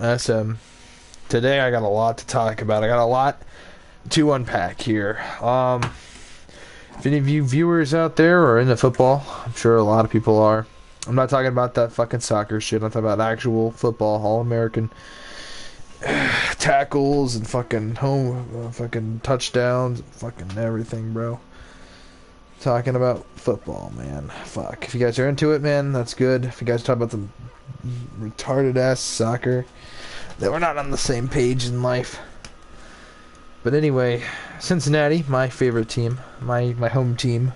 Today I got a lot to talk about. I got a lot to unpack here. If any of you viewers out there are into football, I'm sure a lot of people are. I'm not talking about that fucking soccer shit. I'm talking about actual football, All-American tackles and fucking fucking touchdowns, fucking everything, bro. Talking about football, man. Fuck. If you guys are into it, man, that's good. If you guys talk about the retarded ass soccer, then we're not on the same page in life. But anyway, Cincinnati, my favorite team, my home team,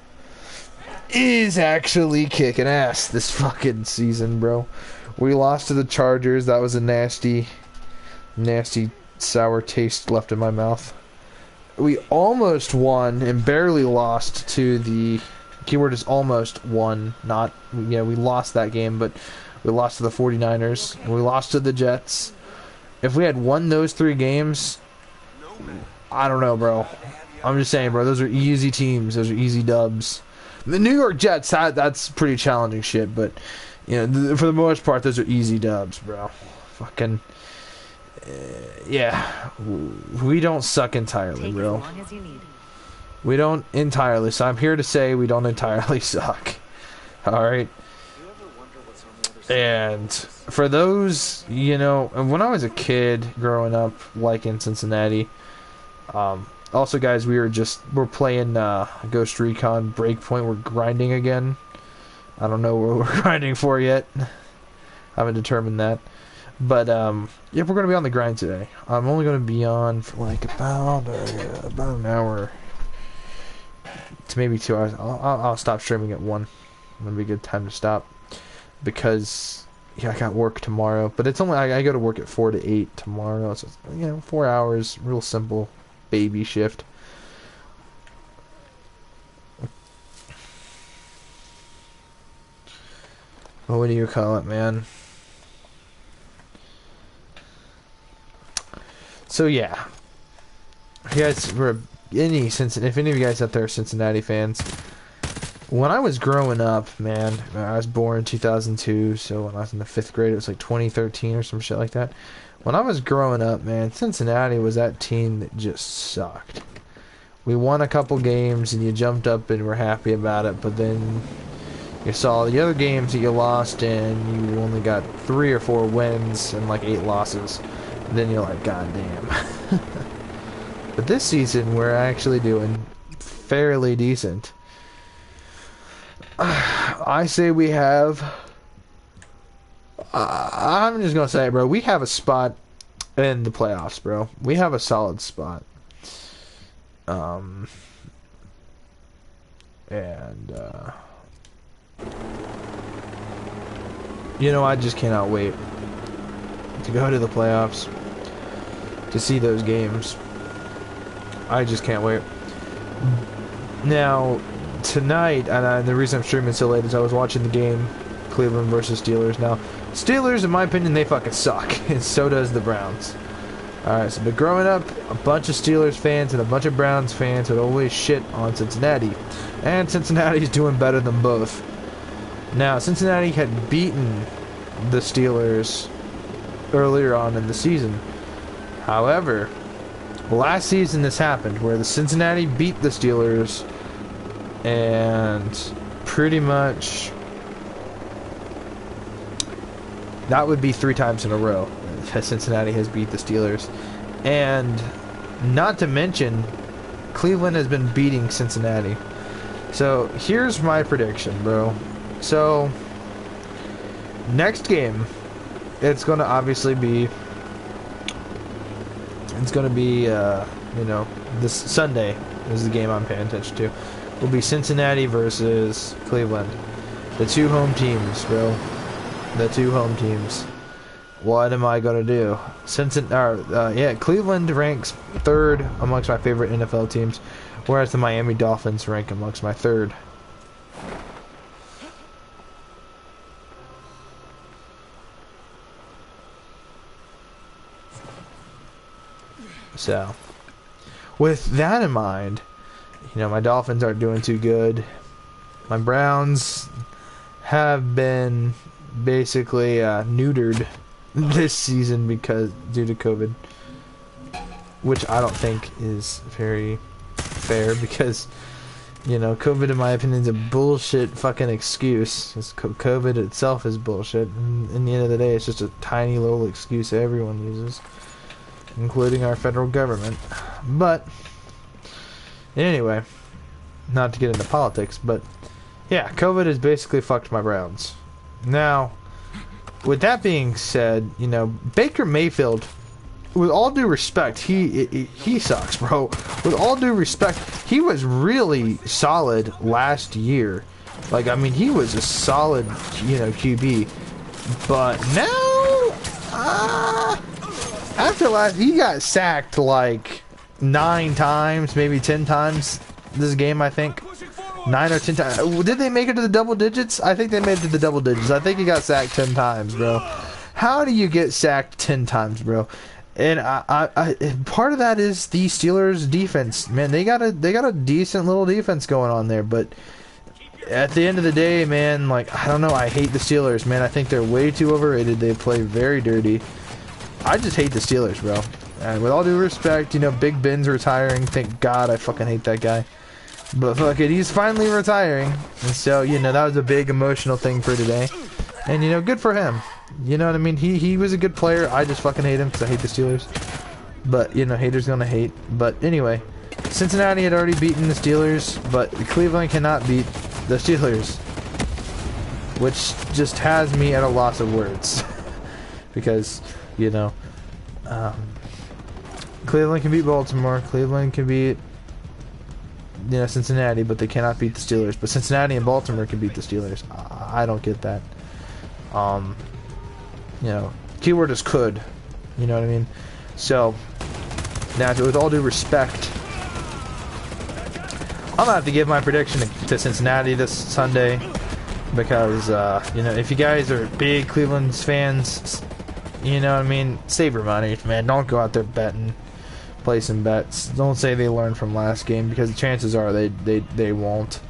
is actually kicking ass this fucking season, bro. We lost to the Chargers. That was a nasty sour taste left in my mouth. We almost won and barely lost to the... Keyword is almost won, not... Yeah, we lost that game, but we lost to the 49ers. And we lost to the Jets. If we had won those 3 games... I don't know, bro. I'm just saying, bro. Those are easy teams. Those are easy dubs. The New York Jets, that's pretty challenging shit, but... You know, for the most part, those are easy dubs, bro. Fucking... yeah, we don't suck entirely, bro. We don't entirely, so I'm here to say we don't entirely suck. Alright? And for those, you know, when I was a kid growing up, like in Cincinnati, also guys, we're playing Ghost Recon Breakpoint. We're grinding again. I don't know what we're grinding for yet. I haven't determined that. But, yeah, we're going to be on the grind today. I'm only going to be on for, like, about an hour to maybe 2 hours. I'll stop streaming at 1. That'll be a good time to stop. Because, yeah, I got work tomorrow. But it's only, I go to work at 4 to 8 tomorrow. So, you know, 4 hours. Real simple baby shift. Well, what do you call it, man? So yeah, if you guys were if any of you guys out there are Cincinnati fans, when I was growing up, man, I was born in 2002, so when I was in the 5th grade, it was like 2013 or some shit like that. When I was growing up, man, Cincinnati was that team that just sucked. We won a couple games and you jumped up and were happy about it, but then you saw the other games that you lost and you only got 3 or 4 wins and like 8 losses. Then you're like, God damn. But this season, we're actually doing fairly decent. I say we have... I'm just going to say, bro, we have a spot in the playoffs, bro. We have a solid spot. And, you know, I just cannot wait to go to the playoffs, to see those games. I just can't wait. Now, tonight, and the reason I'm streaming so late is I was watching the game, Cleveland versus Steelers. Now, Steelers, in my opinion, they fucking suck, and so does the Browns. Alright, so but growing up, a bunch of Steelers fans and a bunch of Browns fans would always shit on Cincinnati, and Cincinnati's doing better than both. Now, Cincinnati had beaten the Steelers earlier on in the season. However, last season this happened where the Cincinnati beat the Steelers and pretty much that would be 3 times in a row that Cincinnati has beat the Steelers. And not to mention Cleveland has been beating Cincinnati. So here's my prediction, bro. So next game, it's going to obviously be, you know, this Sunday is the game I'm paying attention to. Will be Cincinnati versus Cleveland. The 2 home teams, bro. The 2 home teams. What am I going to do? Cleveland ranks 3rd amongst my favorite NFL teams, whereas the Miami Dolphins rank amongst my 3rd. So, with that in mind, you know, my Dolphins aren't doing too good. My Browns have been basically neutered this season because due to COVID, which I don't think is very fair because, you know, COVID in my opinion is a bullshit fucking excuse. COVID itself is bullshit, and in the end of the day it's just a tiny little excuse everyone uses, including our federal government. But anyway, not to get into politics, but yeah, COVID has basically fucked my Browns. Now, with that being said, you know, Baker Mayfield, with all due respect, he sucks, bro. With all due respect, he was really solid last year. Like, I mean, he was a solid, you know, QB. But now, after last, he got sacked like 9 times, maybe 10 times this game, I think. 9 or 10 times. Did they make it to the double digits? I think they made it to the double digits. I think he got sacked 10 times, bro. How do you get sacked 10 times, bro? And part of that is the Steelers' defense. Man, they got a decent little defense going on there, but at the end of the day, man, like, I don't know, I hate the Steelers, man. I think they're way too overrated. They play very dirty. I just hate the Steelers, bro. And with all due respect, you know, Big Ben's retiring. Thank God, I fucking hate that guy. But fuck it, he's finally retiring. And so, you know, that was a big emotional thing for today. And, you know, good for him. You know what I mean? He was a good player. I just fucking hate him because I hate the Steelers. But, you know, haters gonna hate. But anyway, Cincinnati had already beaten the Steelers, but Cleveland cannot beat the Steelers. Which just has me at a loss of words. Because, you know, Cleveland can beat Baltimore. Cleveland can beat, you know, Cincinnati, but they cannot beat the Steelers. But Cincinnati and Baltimore can beat the Steelers. I don't get that. You know, keyword is could. You know what I mean? So, now, with all due respect, I'm gonna have to give my prediction to Cincinnati this Sunday because, you know, if you guys are big Cleveland fans, you know what I mean, save your money, man. Don't go out there betting, placing bets. Don't say they learned from last game because the chances are they won't.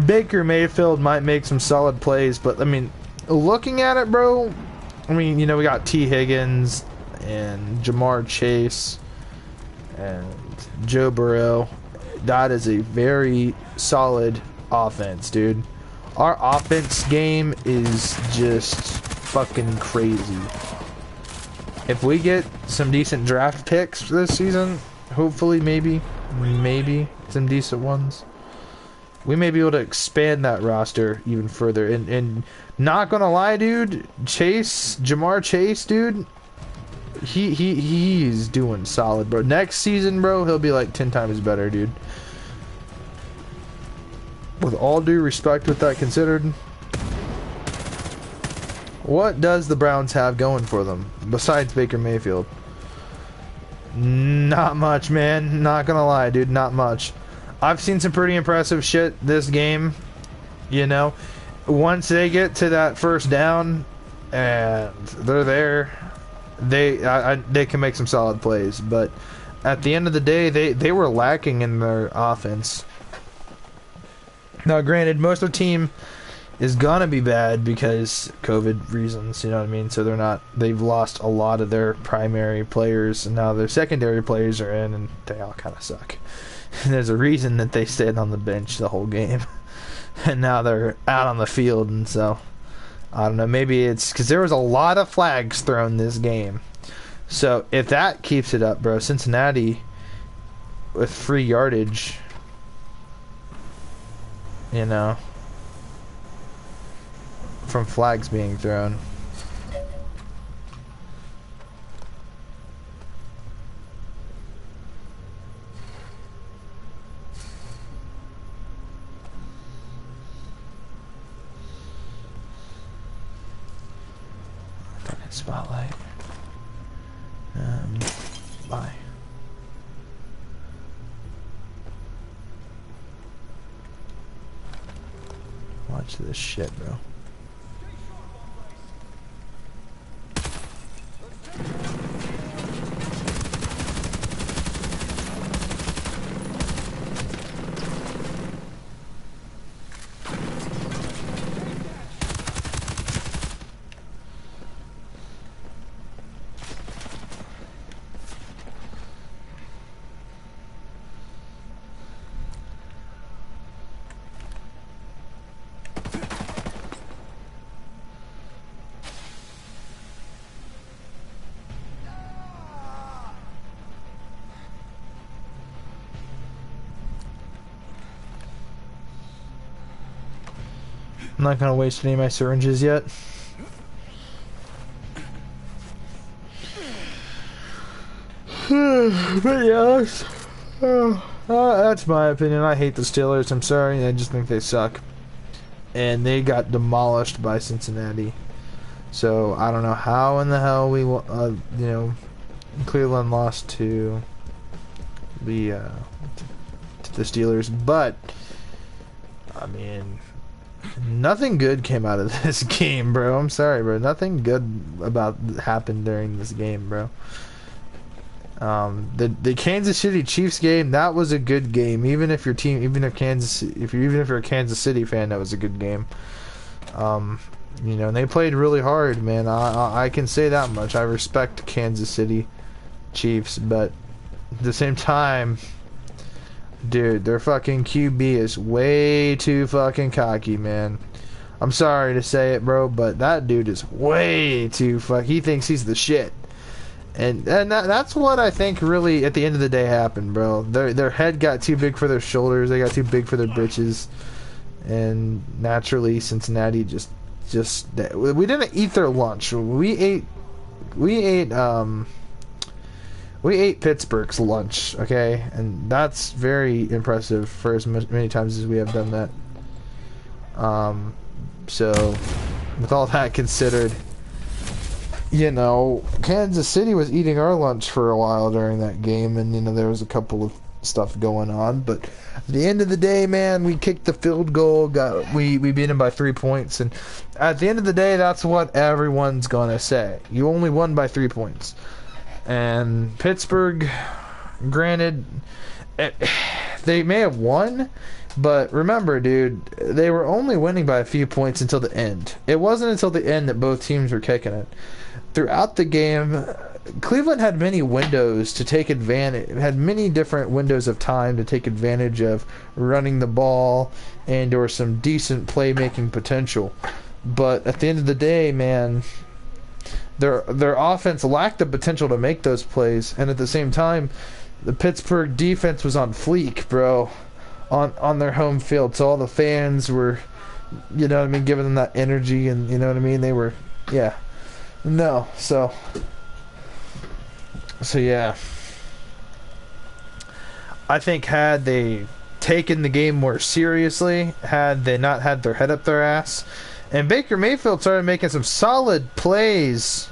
Baker Mayfield might make some solid plays, but I mean, looking at it, bro, I mean, you know, we got T. Higgins and Jamar Chase and Joe Burrow. That is a very solid offense, dude. Our offense game is just fucking crazy. If we get some decent draft picks this season, hopefully, maybe some decent ones, we may be able to expand that roster even further. And not gonna lie, dude, Jamar Chase, dude, he's doing solid, bro. Next season, bro, he'll be like 10 times better, dude. With all due respect with that considered, what does the Browns have going for them besides Baker Mayfield? Not much, man. Not gonna lie, dude, not much. I've seen some pretty impressive shit this game, you know. Once they get to that first down and they're there, they can make some solid plays. But at the end of the day, they were lacking in their offense. Now, granted, most of the team is gonna be bad because COVID reasons, you know what I mean? So they've lost a lot of their primary players, and now their secondary players are in, and they all kind of suck. And there's a reason that they stayed on the bench the whole game. And now they're out on the field, and so, I don't know, maybe it's because there was a lot of flags thrown this game. So, if that keeps it up, bro, Cincinnati, with free yardage, you know, from flags being thrown. Spotlight. Bye. Watch this shit, bro. I'm not gonna waste any of my syringes yet. But yeah, that's my opinion. I hate the Steelers. I'm sorry. I just think they suck. And they got demolished by Cincinnati. So I don't know how in the hell we, Cleveland lost to the Steelers. But I mean, nothing good came out of this game, bro. I'm sorry, bro. Nothing good happened during this game, bro. The Kansas City Chiefs game, that was a good game. Even if you're a Kansas City fan, that was a good game. And they played really hard, man. I can say that much. I respect Kansas City Chiefs, but at the same time, dude, their fucking QB is way too fucking cocky, man. I'm sorry to say it, bro, but that dude is way too he thinks he's the shit. And that's what I think really at the end of the day happened, bro. Their head got too big for their shoulders. They got too big for their britches. And naturally Cincinnati just we didn't eat their lunch. We ate Pittsburgh's lunch, okay? And that's very impressive for as many times as we have done that. So with all that considered, Kansas City was eating our lunch for a while during that game, and there was a couple of stuff going on, but at the end of the day, man, we kicked the field goal, we beat them by 3 points, and at the end of the day, that's what everyone's gonna say. You only won by 3 points. And Pittsburgh, granted, they may have won, but remember, dude, they were only winning by a few points until the end. It wasn't until the end that both teams were kicking it. Throughout the game, Cleveland had many windows to take advantage, had many different windows of time to take advantage of running the ball and or some decent playmaking potential. But at the end of the day, man, their offense lacked the potential to make those plays, and at the same time, the Pittsburgh defense was on fleek, bro, on their home field. So all the fans were, giving them that energy, and they were, yeah. No, so yeah. I think had they taken the game more seriously, had they not had their head up their ass, and Baker Mayfield started making some solid plays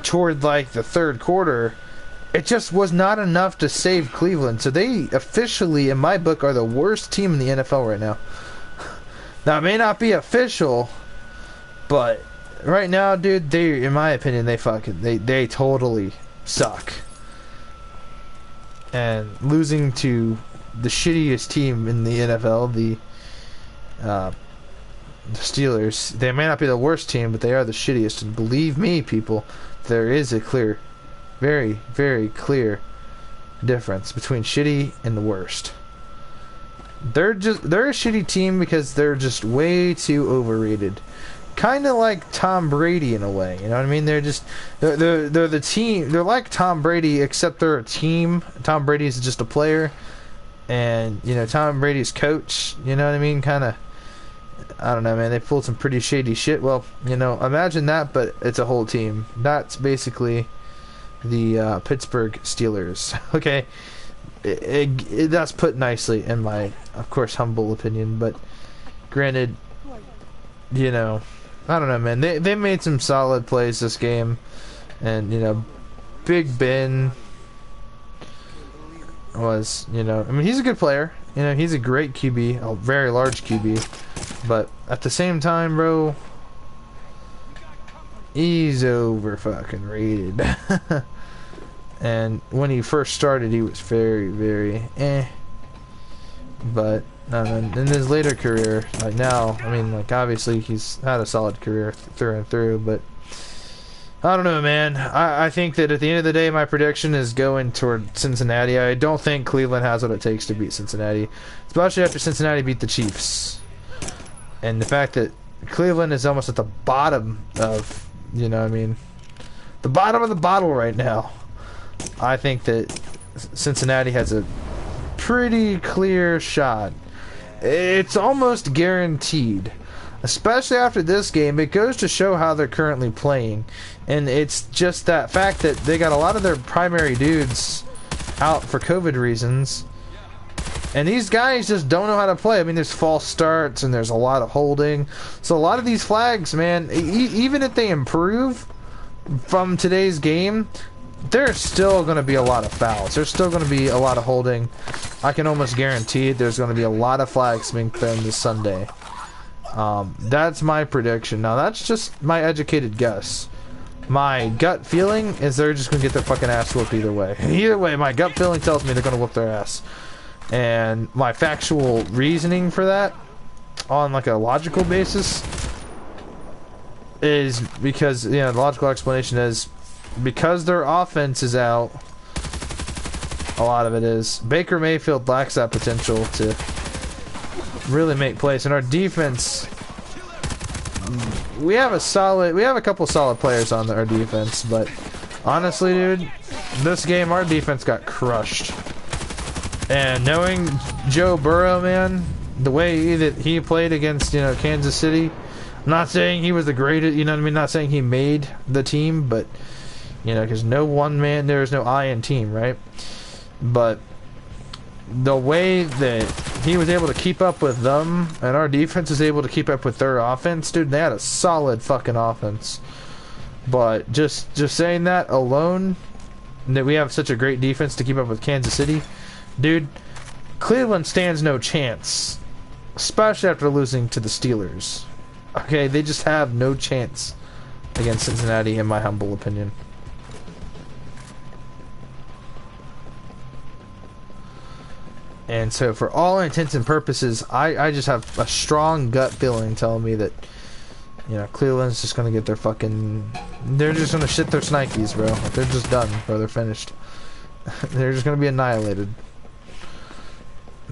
toward the third quarter, it just was not enough to save Cleveland. So they officially, in my book, are the worst team in the NFL right now. Now, it may not be official, but right now, dude, in my opinion, they totally suck. And losing to the shittiest team in the NFL, the Steelers, they may not be the worst team, but they are the shittiest. And believe me, people, there is a clear, very, very clear difference between shitty and the worst. They're a shitty team because they're just way too overrated. Kind of like Tom Brady in a way, you know what I mean? They're the team. They're like Tom Brady, except they're a team. Tom Brady is just a player, and Tom Brady's coach. You know what I mean? Kind of. I don't know, man. They pulled some pretty shady shit. Well, imagine that, but it's a whole team. That's basically the Pittsburgh Steelers. Okay, that's put nicely in my, of course, humble opinion. But granted, I don't know, man. They made some solid plays this game, and Big Ben was, I mean, he's a good player. He's a great QB, a very large QB, but at the same time, bro, he's over fucking rated. And when he first started, he was very, very but in his later career, now, I mean, obviously he's had a solid career through and through, but I don't know, man. I think that at the end of the day, my prediction is going toward Cincinnati. I don't think Cleveland has what it takes to beat Cincinnati, especially after Cincinnati beat the Chiefs. And the fact that Cleveland is almost at the bottom of, the bottom of the bottle right now. I think that Cincinnati has a pretty clear shot. it's almost guaranteed. Especially after this game, it goes to show how they're currently playing. And it's just that fact that they got a lot of their primary dudes out for COVID reasons. And these guys just don't know how to play. I mean, there's false starts and there's a lot of holding. So a lot of these flags, man, even if they improve from today's game, there's still going to be a lot of fouls. There's still going to be a lot of holding. I can almost guarantee it. There's going to be a lot of flags being thrown this Sunday. That's my prediction. Now, that's just my educated guess. My gut feeling is they're just going to get their fucking ass whooped either way. Either way, my gut feeling tells me they're going to whoop their ass. And my factual reasoning for that, on like a logical basis, is because, you know, the logical explanation is because their offense is out, a lot of it is, Baker Mayfield lacks that potential to really make plays. And our defense, we have a couple solid players on our defense, but honestly, dude, this game our defense got crushed. And knowing Joe Burrow, man, the way that he played against, you know, Kansas City, I'm not saying he was the greatest, you know what I mean, not saying he made the team, but, you know, because no one man, there's no I in team, right? But the way that he was able to keep up with them, and our defense was able to keep up with their offense, dude, they had a solid fucking offense. But just saying that alone, that we have such a great defense to keep up with Kansas City, dude, Cleveland stands no chance, especially after losing to the Steelers. Okay, they just have no chance against Cincinnati, in my humble opinion. And so, for all intents and purposes, I just have a strong gut feeling telling me that, you know, Cleveland's just gonna get their fucking... They're just gonna shit their Snikes, bro. They're just done, bro. They're finished. They're just gonna be annihilated.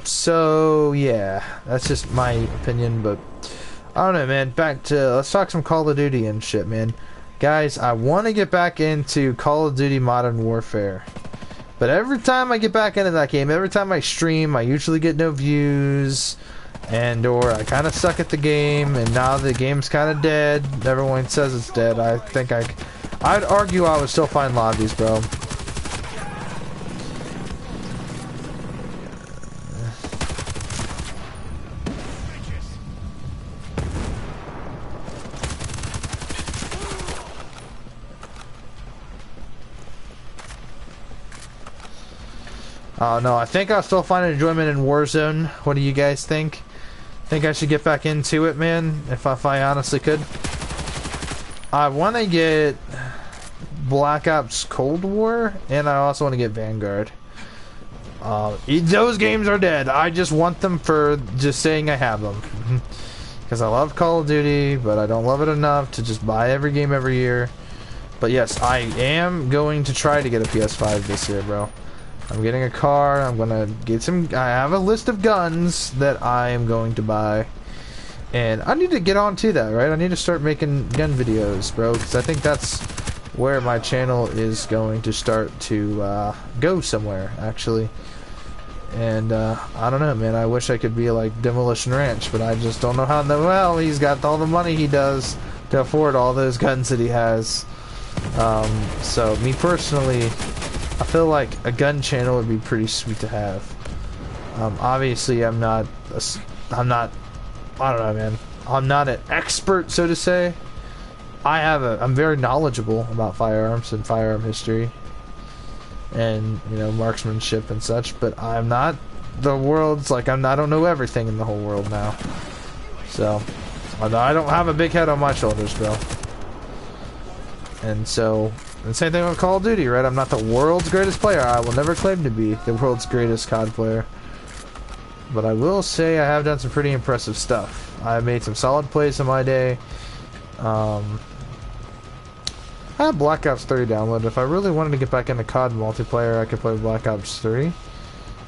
So, yeah. That's just my opinion, but... I don't know, man. Back to... Let's talk some Call of Duty and shit, man. Guys, I want to get back into Call of Duty Modern Warfare. But every time I get back into that game, every time I stream, I usually get no views, and or I kind of suck at the game, and now the game's kind of dead. Everyone says it's dead. I think I'd argue I would still find lobbies, bro. No, I think I'll still find enjoyment in Warzone. What do you guys think? Think I should get back into it, man? If I honestly could. I want to get Black Ops Cold War, and I also want to get Vanguard. Those games are dead. I just want them for just saying I have them. Because I love Call of Duty, but I don't love it enough to just buy every game every year. But yes, I am going to try to get a PS5 this year, bro. I'm getting a car, I'm gonna get some... I have a list of guns that I am going to buy. And I need to get on to that, right? I need to start making gun videos, bro. Because I think that's where my channel is going to start to go somewhere, actually. And I don't know, man. I wish I could be like Demolition Ranch, but I just don't know how... Well, he's got all the money he does to afford all those guns that he has. So, me personally... I feel like a gun channel would be pretty sweet to have. Obviously, I'm not, I don't know, man. I'm not an expert, so to say. I'm very knowledgeable about firearms and firearm history. And, you know, marksmanship and such, but I'm not the world's, like, I don't know everything in the whole world now. So, I don't have a big head on my shoulders, bro. And so... And same thing with Call of Duty, right? I'm not the world's greatest player. I will never claim to be the world's greatest COD player. But I will say I have done some pretty impressive stuff. I made some solid plays in my day. I have Black Ops 3 downloaded. If I really wanted to get back into COD multiplayer, I could play Black Ops 3.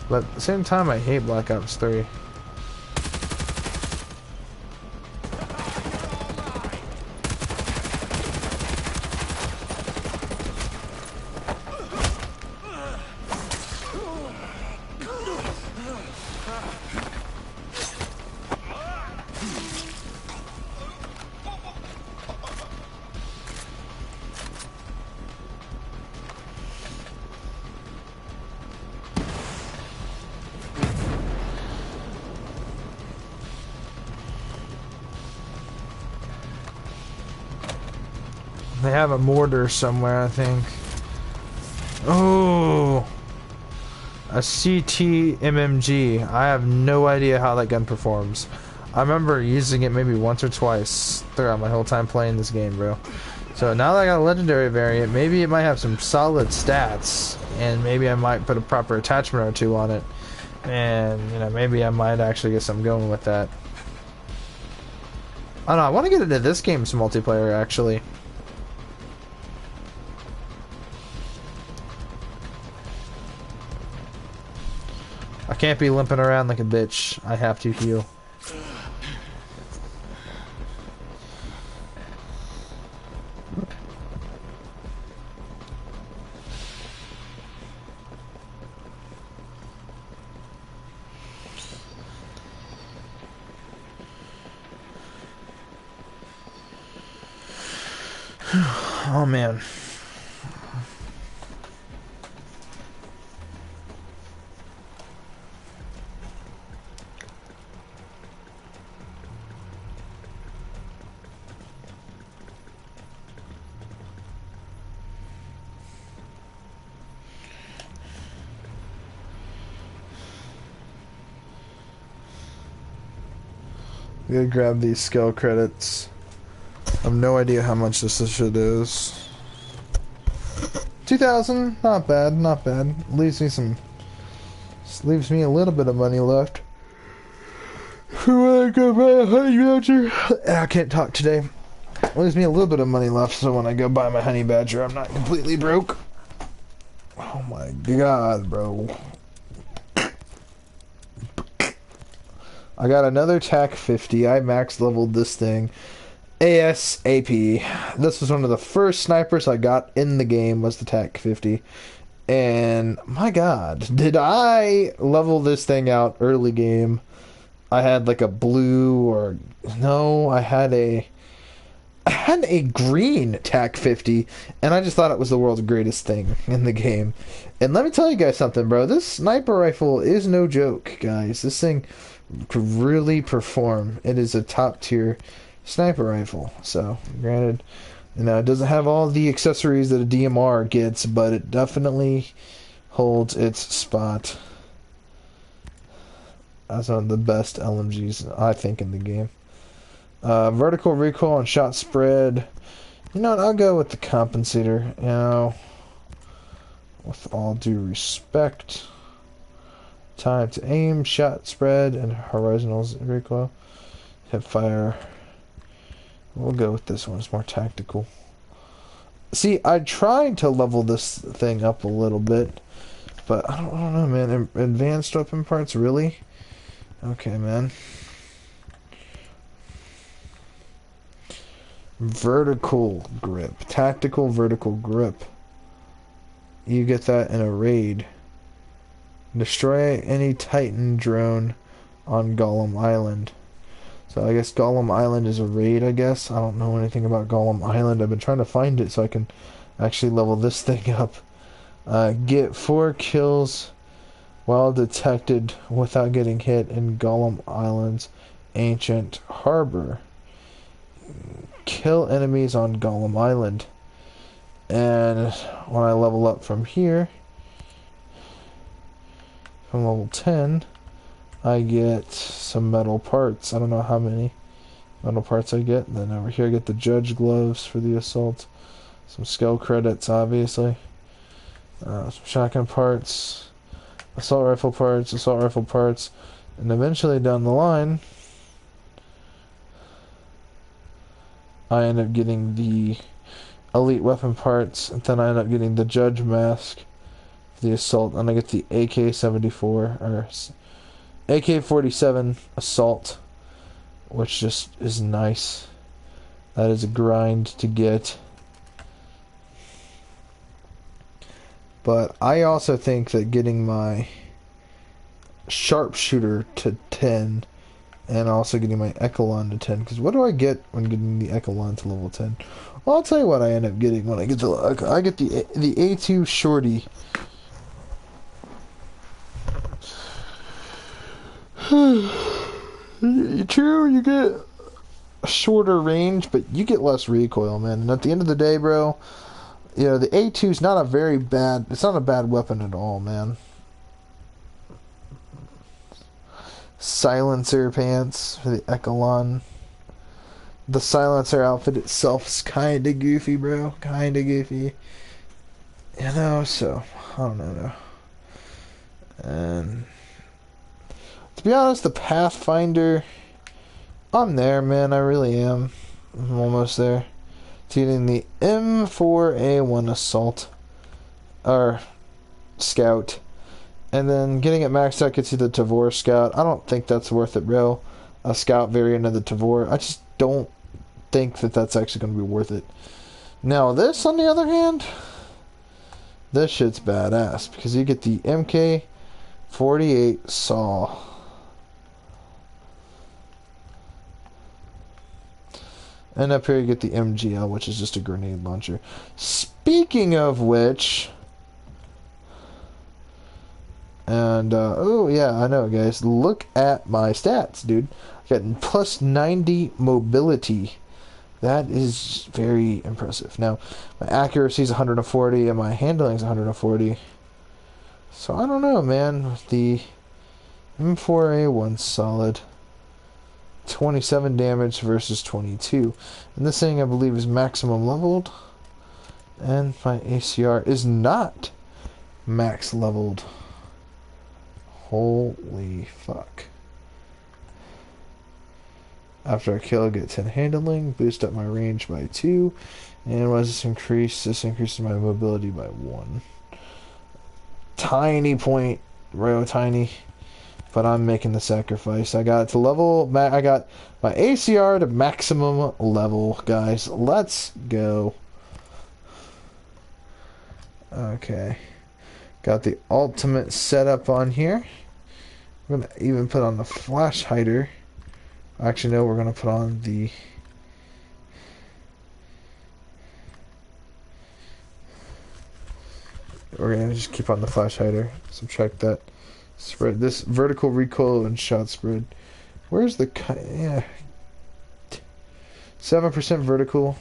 But at the same time, I hate Black Ops 3. They have a mortar somewhere, I think. Oh, a CT MMG. I have no idea how that gun performs. I remember using it maybe once or twice throughout my whole time playing this game, bro. So now that I got a legendary variant, maybe it might have some solid stats, and maybe I might put a proper attachment or two on it, and you know, maybe I might actually get something going with that. I don't know. I want to get into this game's multiplayer actually. I can't be limping around like a bitch. I have to heal. Oh man. I'm gonna grab these skill credits. I have no idea how much this shit is. 2,000, not bad, not bad. Leaves me a little bit of money left. When I go buy a honey badger, I can't talk today. Leaves me a little bit of money left, so when I go buy my honey badger, I'm not completely broke. Oh my god, bro. I got another TAC 50. I max leveled this thing ASAP. This was one of the first snipers I got in the game, was the TAC 50. And my god, did I level this thing out early game. I had like a blue, or no, I had a green TAC 50, and I just thought it was the world's greatest thing in the game. And let me tell you guys something, bro. This sniper rifle is no joke, guys. This thing could really perform. It is a top tier sniper rifle. So, granted, you know, it doesn't have all the accessories that a DMR gets, but it definitely holds its spot as one of the best LMGs, I think, in the game. Vertical recoil and shot spread. You know what, I'll go with the compensator, you know, with all due respect. Time to aim, shot spread, and horizontal recoil. Hip fire. We'll go with this one, it's more tactical. See, I tried to level this thing up a little bit, but I don't know, man. Advanced weapon parts, really? Okay, man. Vertical grip. Tactical vertical grip. You get that in a raid. Destroy any Titan drone on Golem Island. So I guess Golem Island is a raid, I guess. I don't know anything about Golem Island. I've been trying to find it so I can actually level this thing up. Get 4 kills while detected without getting hit in Golem Island's ancient harbor. Kill enemies on Golem Island. And when I level up from here, from level 10, I get some metal parts. I don't know how many metal parts I get. And then over here I get the judge gloves for the assault. Some skill credits, obviously. Some shotgun parts. Assault rifle parts. And eventually down the line, I end up getting the elite weapon parts, and then I end up getting the judge mask, the assault, and I get the AK-74 or AK-47 assault, which just is nice. That is a grind to get. But I also think that getting my sharpshooter to 10 and also getting my Echelon to 10, because what do I get when getting the Echelon to level 10? Well, I'll tell you what I end up getting when I get I get the A2 Shorty. True, you get a shorter range, but you get less recoil, man. And at the end of the day, bro, you know, the A2 is not a very bad, it's not a bad weapon at all, man. Silencer pants for the Echelon. The silencer outfit itself is kinda goofy, bro. Kinda goofy. You know, so, I don't know. And to be honest, the Pathfinder, I'm there, man. I really am. I'm almost there. To getting the M4A1 Assault, or Scout. And then getting it maxed out gets you the Tavor Scout. I don't think that's worth it, bro. A Scout variant of the Tavor. I just don't think that that's actually going to be worth it. Now, this, on the other hand, this shit's badass. Because you get the MK48 Saw. And up here you get the MGL, which is just a grenade launcher. Speaking of which... And, oh yeah, I know, guys. Look at my stats, dude. I got plus 90 mobility. That is very impressive. Now, my accuracy is 140, and my handling is 140. So, I don't know, man. The M4A1's solid. 27 damage versus 22. And this thing, I believe, is maximum leveled. And my ACR is not max leveled. Holy fuck. After I kill, I get 10 handling, boost up my range by 2, and what does this increase? This increases my mobility by 1. Tiny point, real tiny, but I'm making the sacrifice. I got to level, I got my ACR to maximum level, guys. Let's go. Okay. Got the ultimate setup on here. We're going to even put on the flash hider. Actually, no, we're going to put on the... We're going to just keep on the flash hider. Subtract that. Spread this vertical recoil and shot spread. Where's the... Yeah. 7% vertical.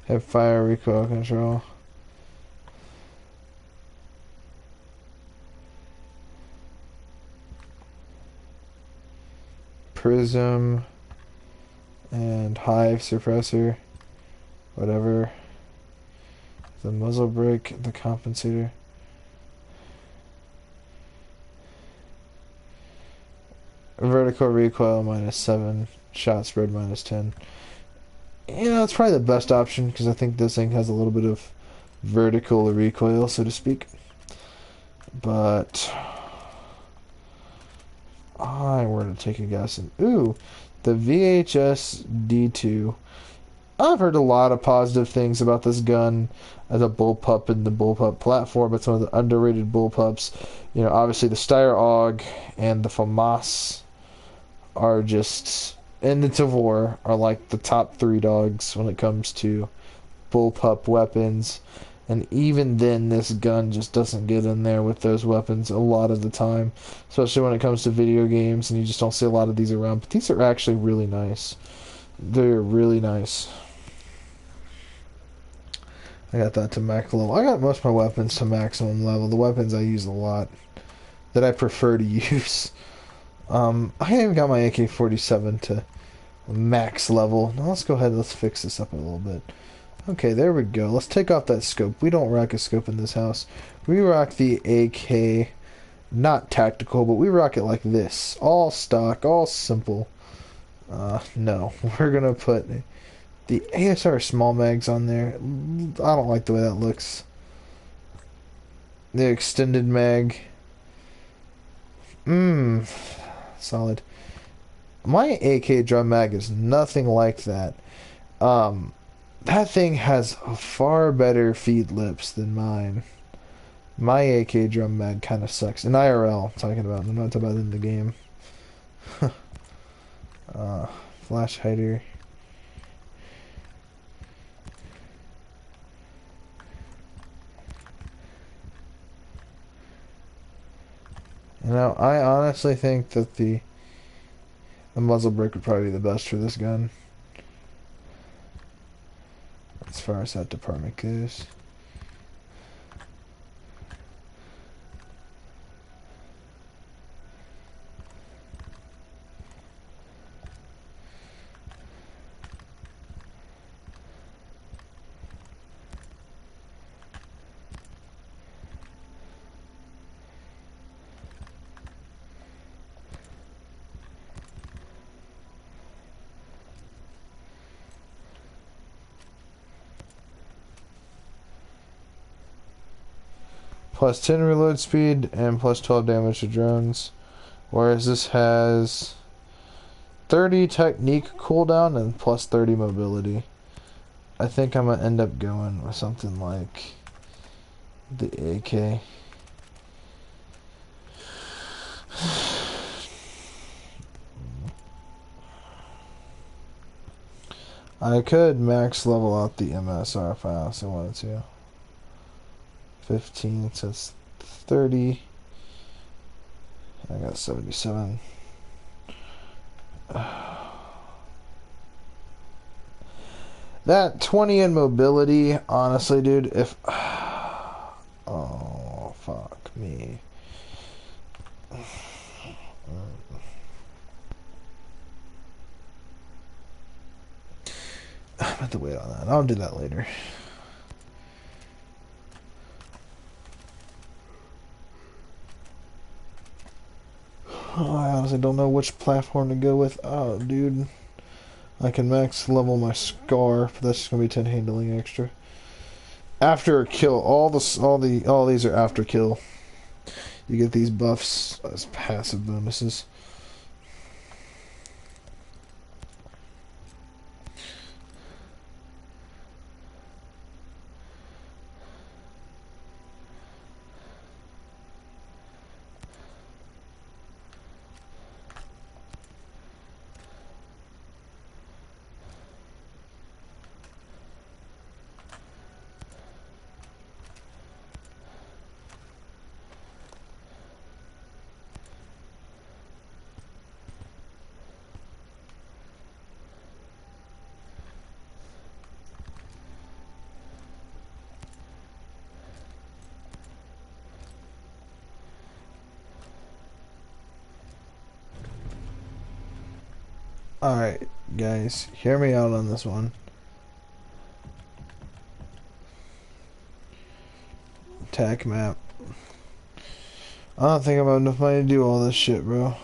Have fire recoil control. Prism and hive suppressor, whatever. The muzzle brake, the compensator. Vertical recoil -7, shot spread -10. You know, it's probably the best option because I think this thing has a little bit of vertical recoil, so to speak. But I were to take a guess, and ooh, the VHS D2. I've heard a lot of positive things about this gun as a bullpup and the bullpup platform. It's one of the underrated bullpups. You know, obviously the Steyr AUG and the FAMAS are just, and the Tavor are like the top 3 dogs when it comes to bullpup weapons. And even then, this gun just doesn't get in there with those weapons a lot of the time. Especially when it comes to video games, and you just don't see a lot of these around. But these are actually really nice. They're really nice. I got that to max level. I got most of my weapons to maximum level. The weapons I use a lot, that I prefer to use. I even got my AK-47 to max level. Now let's go ahead and let's fix this up a little bit. Okay, there we go. Let's take off that scope. We don't rock a scope in this house. We rock the AK, not tactical, but we rock it like this. All stock, all simple. No. We're going to put the ASR small mags on there. I don't like the way that looks. The extended mag. Solid. My AK drum mag is nothing like that. That thing has far better feed lips than mine. My AK drum mag kind of sucks. In IRL, I'm talking about. I'm not talking about in the game. Flash hider. You know, I honestly think that the A muzzle brake would probably be the best for this gun, as far as that department goes. Plus 10 reload speed and plus 12 damage to drones. Whereas this has 30 technique cooldown and plus 30 mobility. I think I'm going to end up going with something like the AK. I could max level out the MSR if I also wanted to. 15 says 30. I got 77. That 20 in mobility, honestly, dude, if... Oh, fuck me. I have to wait on that. I'll do that later. Oh, I honestly don't know which platform to go with. Oh, dude. I can max level my scar, but that's just gonna be 10 handling extra. After a kill, all these are after kill. You get these buffs as passive bonuses. Alright, guys, hear me out on this one. Attack map. I don't think I'm have enough money to do all this shit, bro.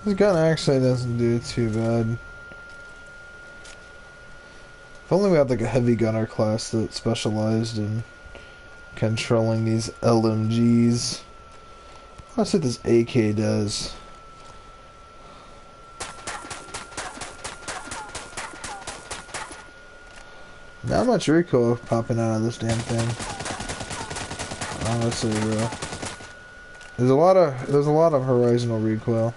This gun actually doesn't do too bad. If only we had like a heavy gunner class that specialized in controlling these LMGs. Let's see what this AK does. Not much recoil popping out of this damn thing. Honestly, bro. There's a lot of horizontal recoil.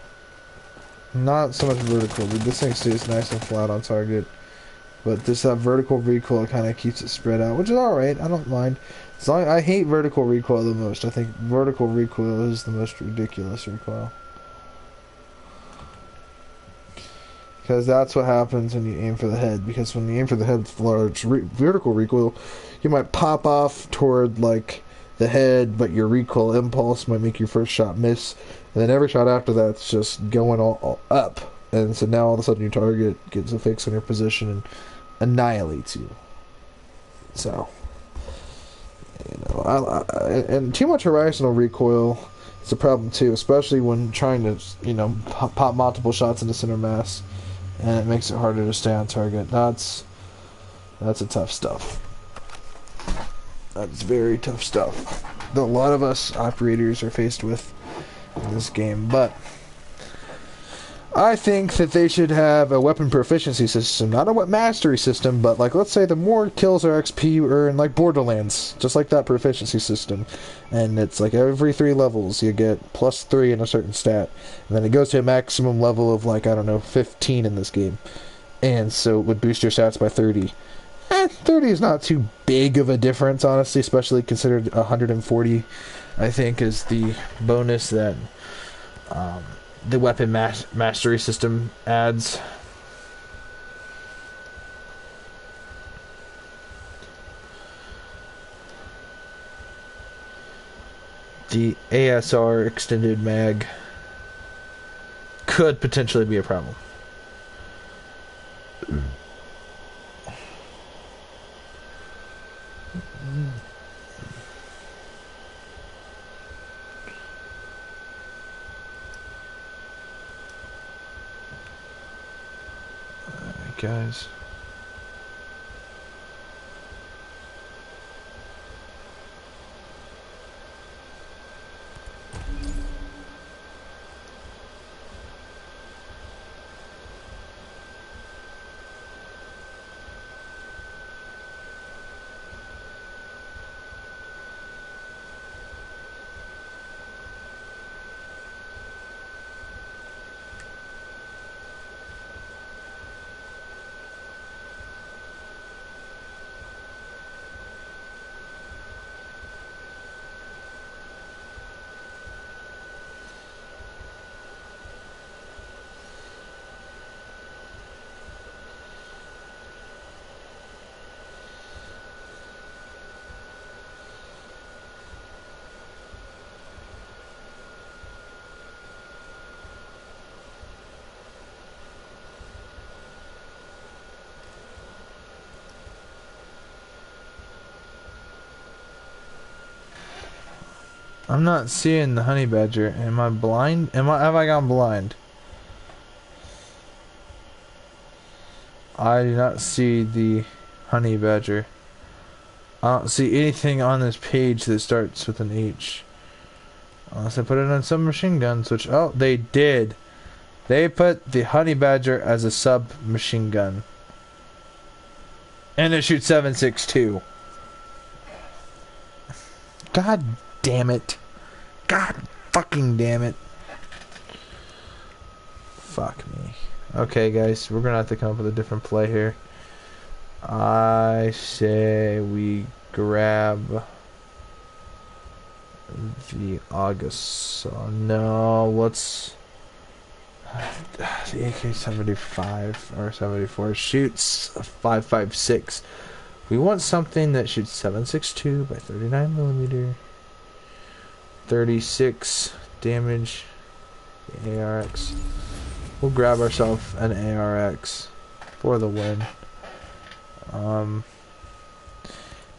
Not so much vertical, dude. This thing stays nice and flat on target. But just that vertical recoil kind of keeps it spread out, which is alright. I don't mind. As long I hate vertical recoil the most. I think vertical recoil is the most ridiculous recoil. Because that's what happens when you aim for the head. Because when you aim for the head with large vertical recoil, you might pop off toward, like, the head, but your recoil impulse might make your first shot miss. And then every shot after that's just going all up. And so now all of a sudden your target gets a fix on your position and annihilates you. So, you know, and too much horizontal recoil is a problem too, especially when trying to, you know, pop multiple shots into center mass. And it makes it harder to stay on target. That's That's a tough stuff. That's very tough stuff that a lot of us operators are faced with in this game. But I think that they should have a weapon proficiency system, not a weapon mastery system, but like, let's say the more kills or XP you earn, like Borderlands, just like that proficiency system. And it's like every 3 levels you get +3 in a certain stat, and then it goes to a maximum level of, like, I don't know, 15 in this game, and so it would boost your stats by 30. 30 is not too big of a difference, honestly, especially considered 140, I think, is the bonus that the weapon mastery system adds. The ASR extended mag could potentially be a problem. Alright, guys. I'm not seeing the honey badger. Am I blind? Have I gone blind? I do not see the honey badger. I don't see anything on this page that starts with an H. Unless I put it on some machine guns, which, oh, they did. They put the honey badger as a submachine gun. And it shoots 7.62. God damn it. God fucking damn it. Fuck me. Okay, guys, we're gonna have to come up with a different play here. I say we grab the August. No, let's... The AK-75 or 74 shoots a 5.56. We want something that shoots 7.62 by 39mm. 36 damage. The ARX. We'll grab ourselves an ARX for the win.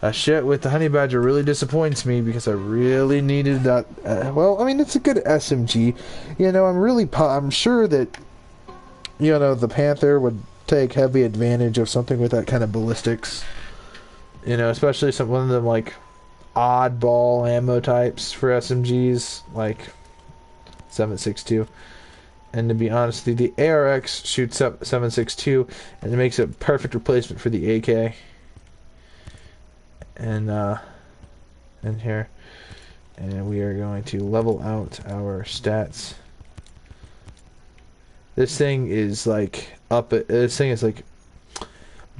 That shit with the honey badger really disappoints me because I really needed that. Well, I mean, it's a good SMG. You know, I'm sure that, you know, the Panther would take heavy advantage of something with that kind of ballistics. You know, especially one of them, like, oddball ammo types for SMGs, like 7.62. And to be honest, the ARX shoots up 7.62, and it makes a perfect replacement for the AK. And in here, and we are going to level out our stats. This thing is like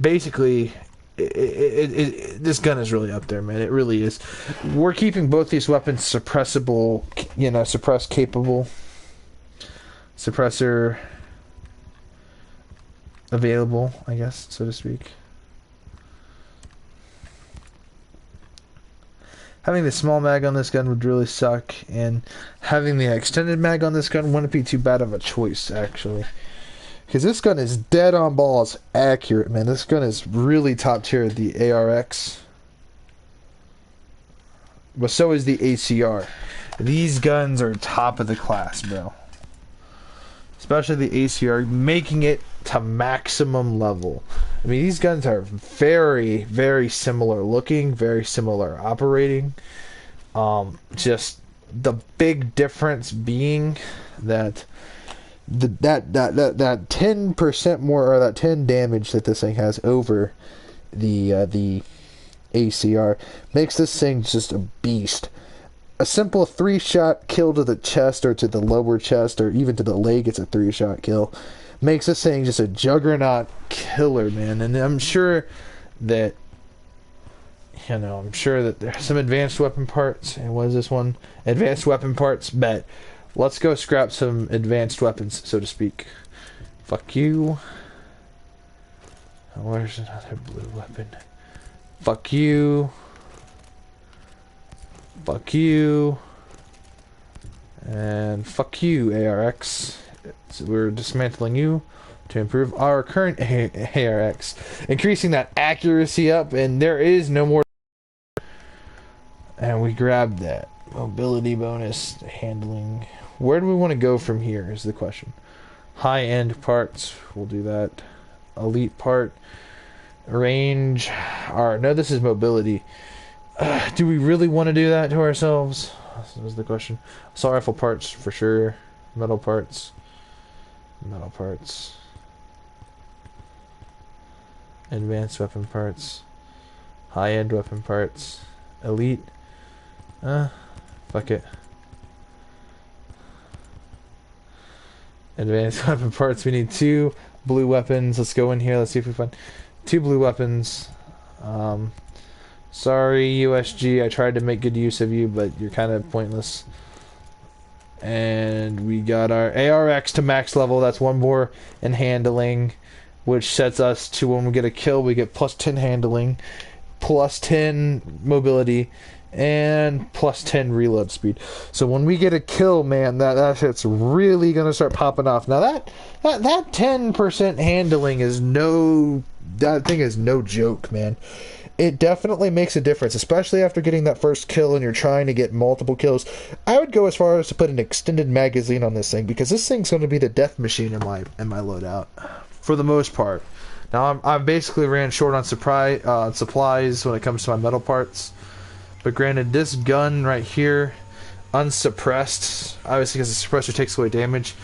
basically. This gun is really up there, man. It really is. We're keeping both these weapons suppressible, you know, suppress capable. Suppressor available, I guess, so to speak. Having the small mag on this gun would really suck, and having the extended mag on this gun wouldn't be too bad of a choice, actually. Because this gun is dead on balls accurate, man. This gun is really top tier, the ARX. But so is the ACR. These guns are top of the class, bro. Especially the ACR, making it to maximum level. I mean, these guns are very, very similar looking, very similar operating. Just the big difference being that that 10% more, or that 10 damage that this thing has over the ACR makes this thing just a beast. A simple 3-shot kill to the chest or to the lower chest or even to the leg, it's a 3-shot kill, makes this thing just a juggernaut killer, man. And I'm sure that, you know, I'm sure that there's some advanced weapon parts. And what is this one? Advanced weapon parts, bet. Let's go scrap some advanced weapons, so to speak. Fuck you. Where's another blue weapon? Fuck you. Fuck you. And fuck you, ARX. So we're dismantling you to improve our current ARX. Increasing that accuracy up, and there is no more. And we grabbed that. Mobility bonus, handling. Where do we want to go from here is the question. High-end parts, we'll do that. Elite part. Range. Alright, no, this is mobility. Do we really want to do that to ourselves? This is the question. Assault rifle parts, for sure. Metal parts. Metal parts. Advanced weapon parts. High-end weapon parts. Elite. Fuck it. Advanced weapon parts. We need 2 blue weapons. Let's go in here. Let's see if we find 2 blue weapons. Sorry, USG. I tried to make good use of you, but you're kind of pointless. And we got our ARX to max level. That's 1 more in handling, which sets us to, when we get a kill, we get plus 10 handling, plus 10 mobility, and plus 10 reload speed. So when we get a kill, man, that shit's really gonna start popping off. Now that 10% handling is that thing is no joke, man. It definitely makes a difference, especially after getting that first kill and you're trying to get multiple kills. I would go as far as to put an extended magazine on this thing, because this thing's going to be the death machine in my loadout for the most part. Now I basically ran short on supplies when it comes to my metal parts. But granted, this gun right here, unsuppressed, obviously because the suppressor takes away damage,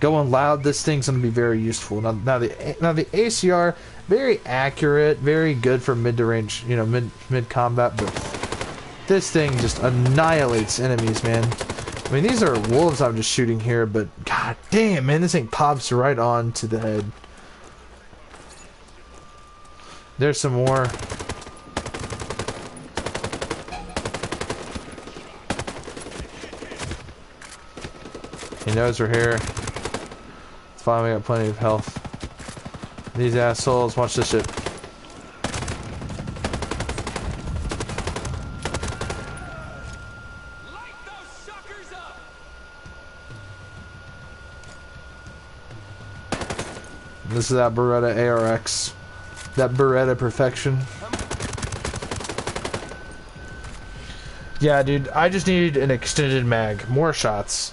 going loud, this thing's going to be very useful. Now the ACR, very accurate, very good for mid to range, you know, mid combat, but this thing just annihilates enemies, man. I mean, these are wolves I'm just shooting here, but god damn, man, this thing pops right on to the head. There's some more. He knows we're here. It's fine, we got plenty of health. These assholes, watch this shit. Light those suckers up. This is that Beretta ARX. That Beretta perfection. Yeah, dude, I just need an extended mag. More shots.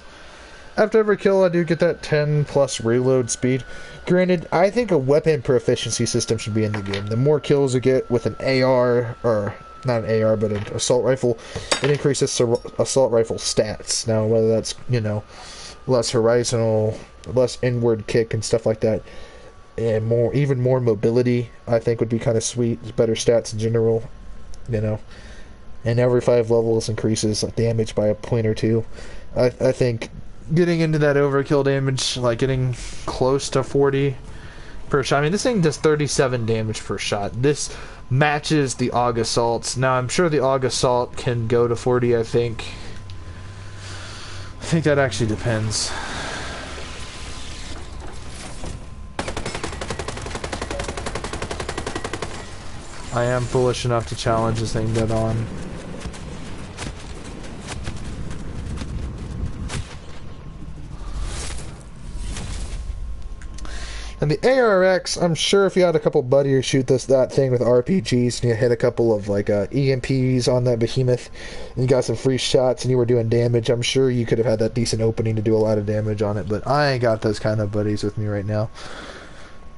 After every kill, I do get that 10 plus reload speed. Granted, I think a weapon proficiency system should be in the game. The more kills you get with an AR, or not an AR, but an assault rifle, it increases assault rifle stats. Now, whether that's, you know, less horizontal, less inward kick and stuff like that, and even more mobility, I think would be kind of sweet. Better stats in general, you know. And every 5 levels increases damage by a point or 2. I think getting into that overkill damage, like getting close to 40 per shot. I mean, this thing does 37 damage per shot. This matches the AUG Assaults. Now, I'm sure the AUG Assault can go to 40, I think. I think that actually depends. I am foolish enough to challenge this thing dead on. And the ARX, I'm sure if you had a couple buddies shoot that thing with RPGs and you hit a couple of like EMPs on that behemoth and you got some free shots and you were doing damage, I'm sure you could have had that decent opening to do a lot of damage on it, but I ain't got those kind of buddies with me right now.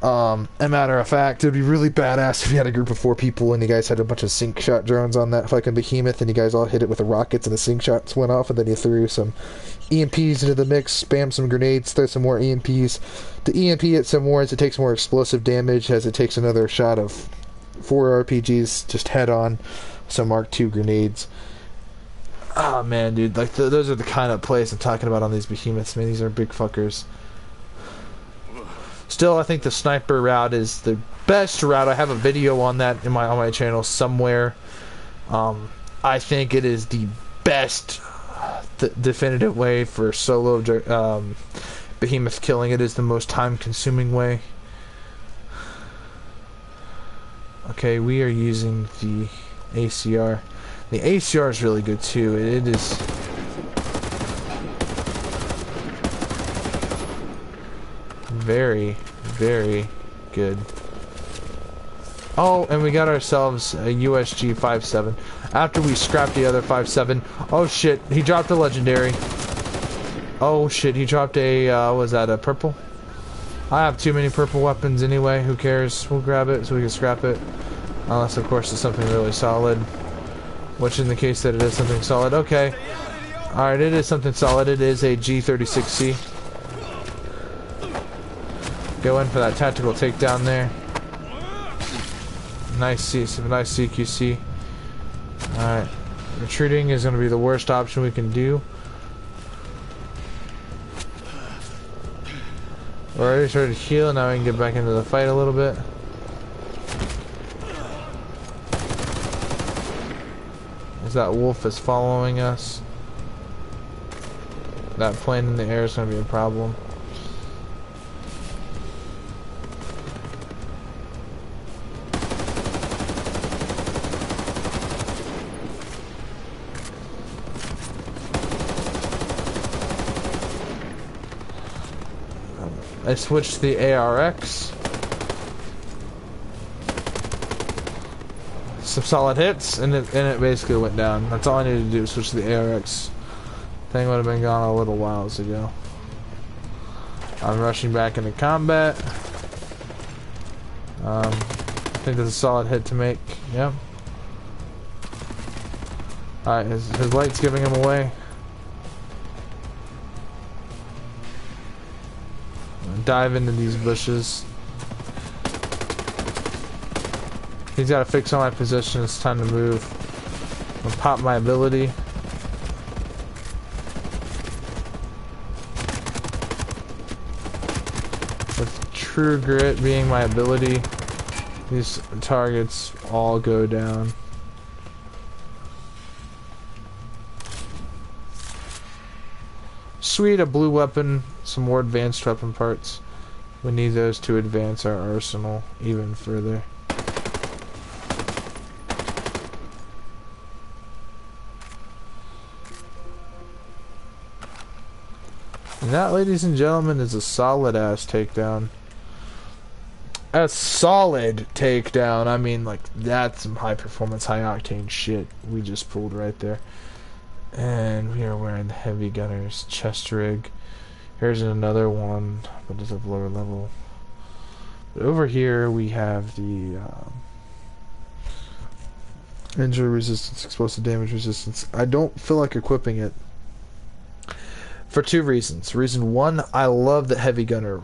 A matter of fact, it'd be really badass if you had a group of 4 people and you guys had a bunch of sync shot drones on that fucking behemoth and you guys all hit it with the rockets and the sync shots went off and then you threw some EMPs into the mix, spam some grenades, throw some more EMPs. The EMP it some more as it takes more explosive damage as it takes another shot of 4 RPGs just head on, some Mark II grenades. Oh man, dude, like those are the kind of plays I'm talking about on these behemoths, man. These are big fuckers. Still, I think the sniper route is the best route. I have a video on that on my channel somewhere. I think it is the best definitive way for solo behemoth killing. It is the most time-consuming way. Okay, we are using the ACR. The ACR is really good too. It is. Very, very good. Oh, and we got ourselves a USG 5.7. After we scrapped the other 5.7. Oh shit, he dropped a legendary. Oh shit, he dropped a, was that a purple? I have too many purple weapons anyway, who cares? We'll grab it so we can scrap it. Unless, of course, it's something really solid. Which, in the case that it is something solid, okay. Alright, it is something solid. It is a G36C. Go in for that tactical takedown there. Nice CQC. Alright. Retreating is going to be the worst option we can do. We're already started to heal, now we can get back into the fight a little bit. As that wolf is following us. That plane in the air is going to be a problem. I switched to the ARX. Some solid hits, and it basically went down. That's all I needed to do, switch to the ARX. Thing would have been gone a little whiles ago. I'm rushing back into combat. I think that's a solid hit to make. Yep. Alright, his light's giving him away. Dive into these bushes. He's got to fix all my position. It's time to move. I'll pop my ability. With True Grit being my ability, these targets all go down. Sweet, a blue weapon, some more advanced weapon parts. We need those to advance our arsenal even further. And that, ladies and gentlemen, is a solid ass takedown. A solid takedown. I mean, like, that's some high performance, high octane shit we just pulled right there. And we are wearing the heavy gunner's chest rig. Here's another one, but it's of lower level. But over here we have the injury resistance, explosive damage resistance. I don't feel like equipping it for 2 reasons. Reason 1, I love the heavy gunner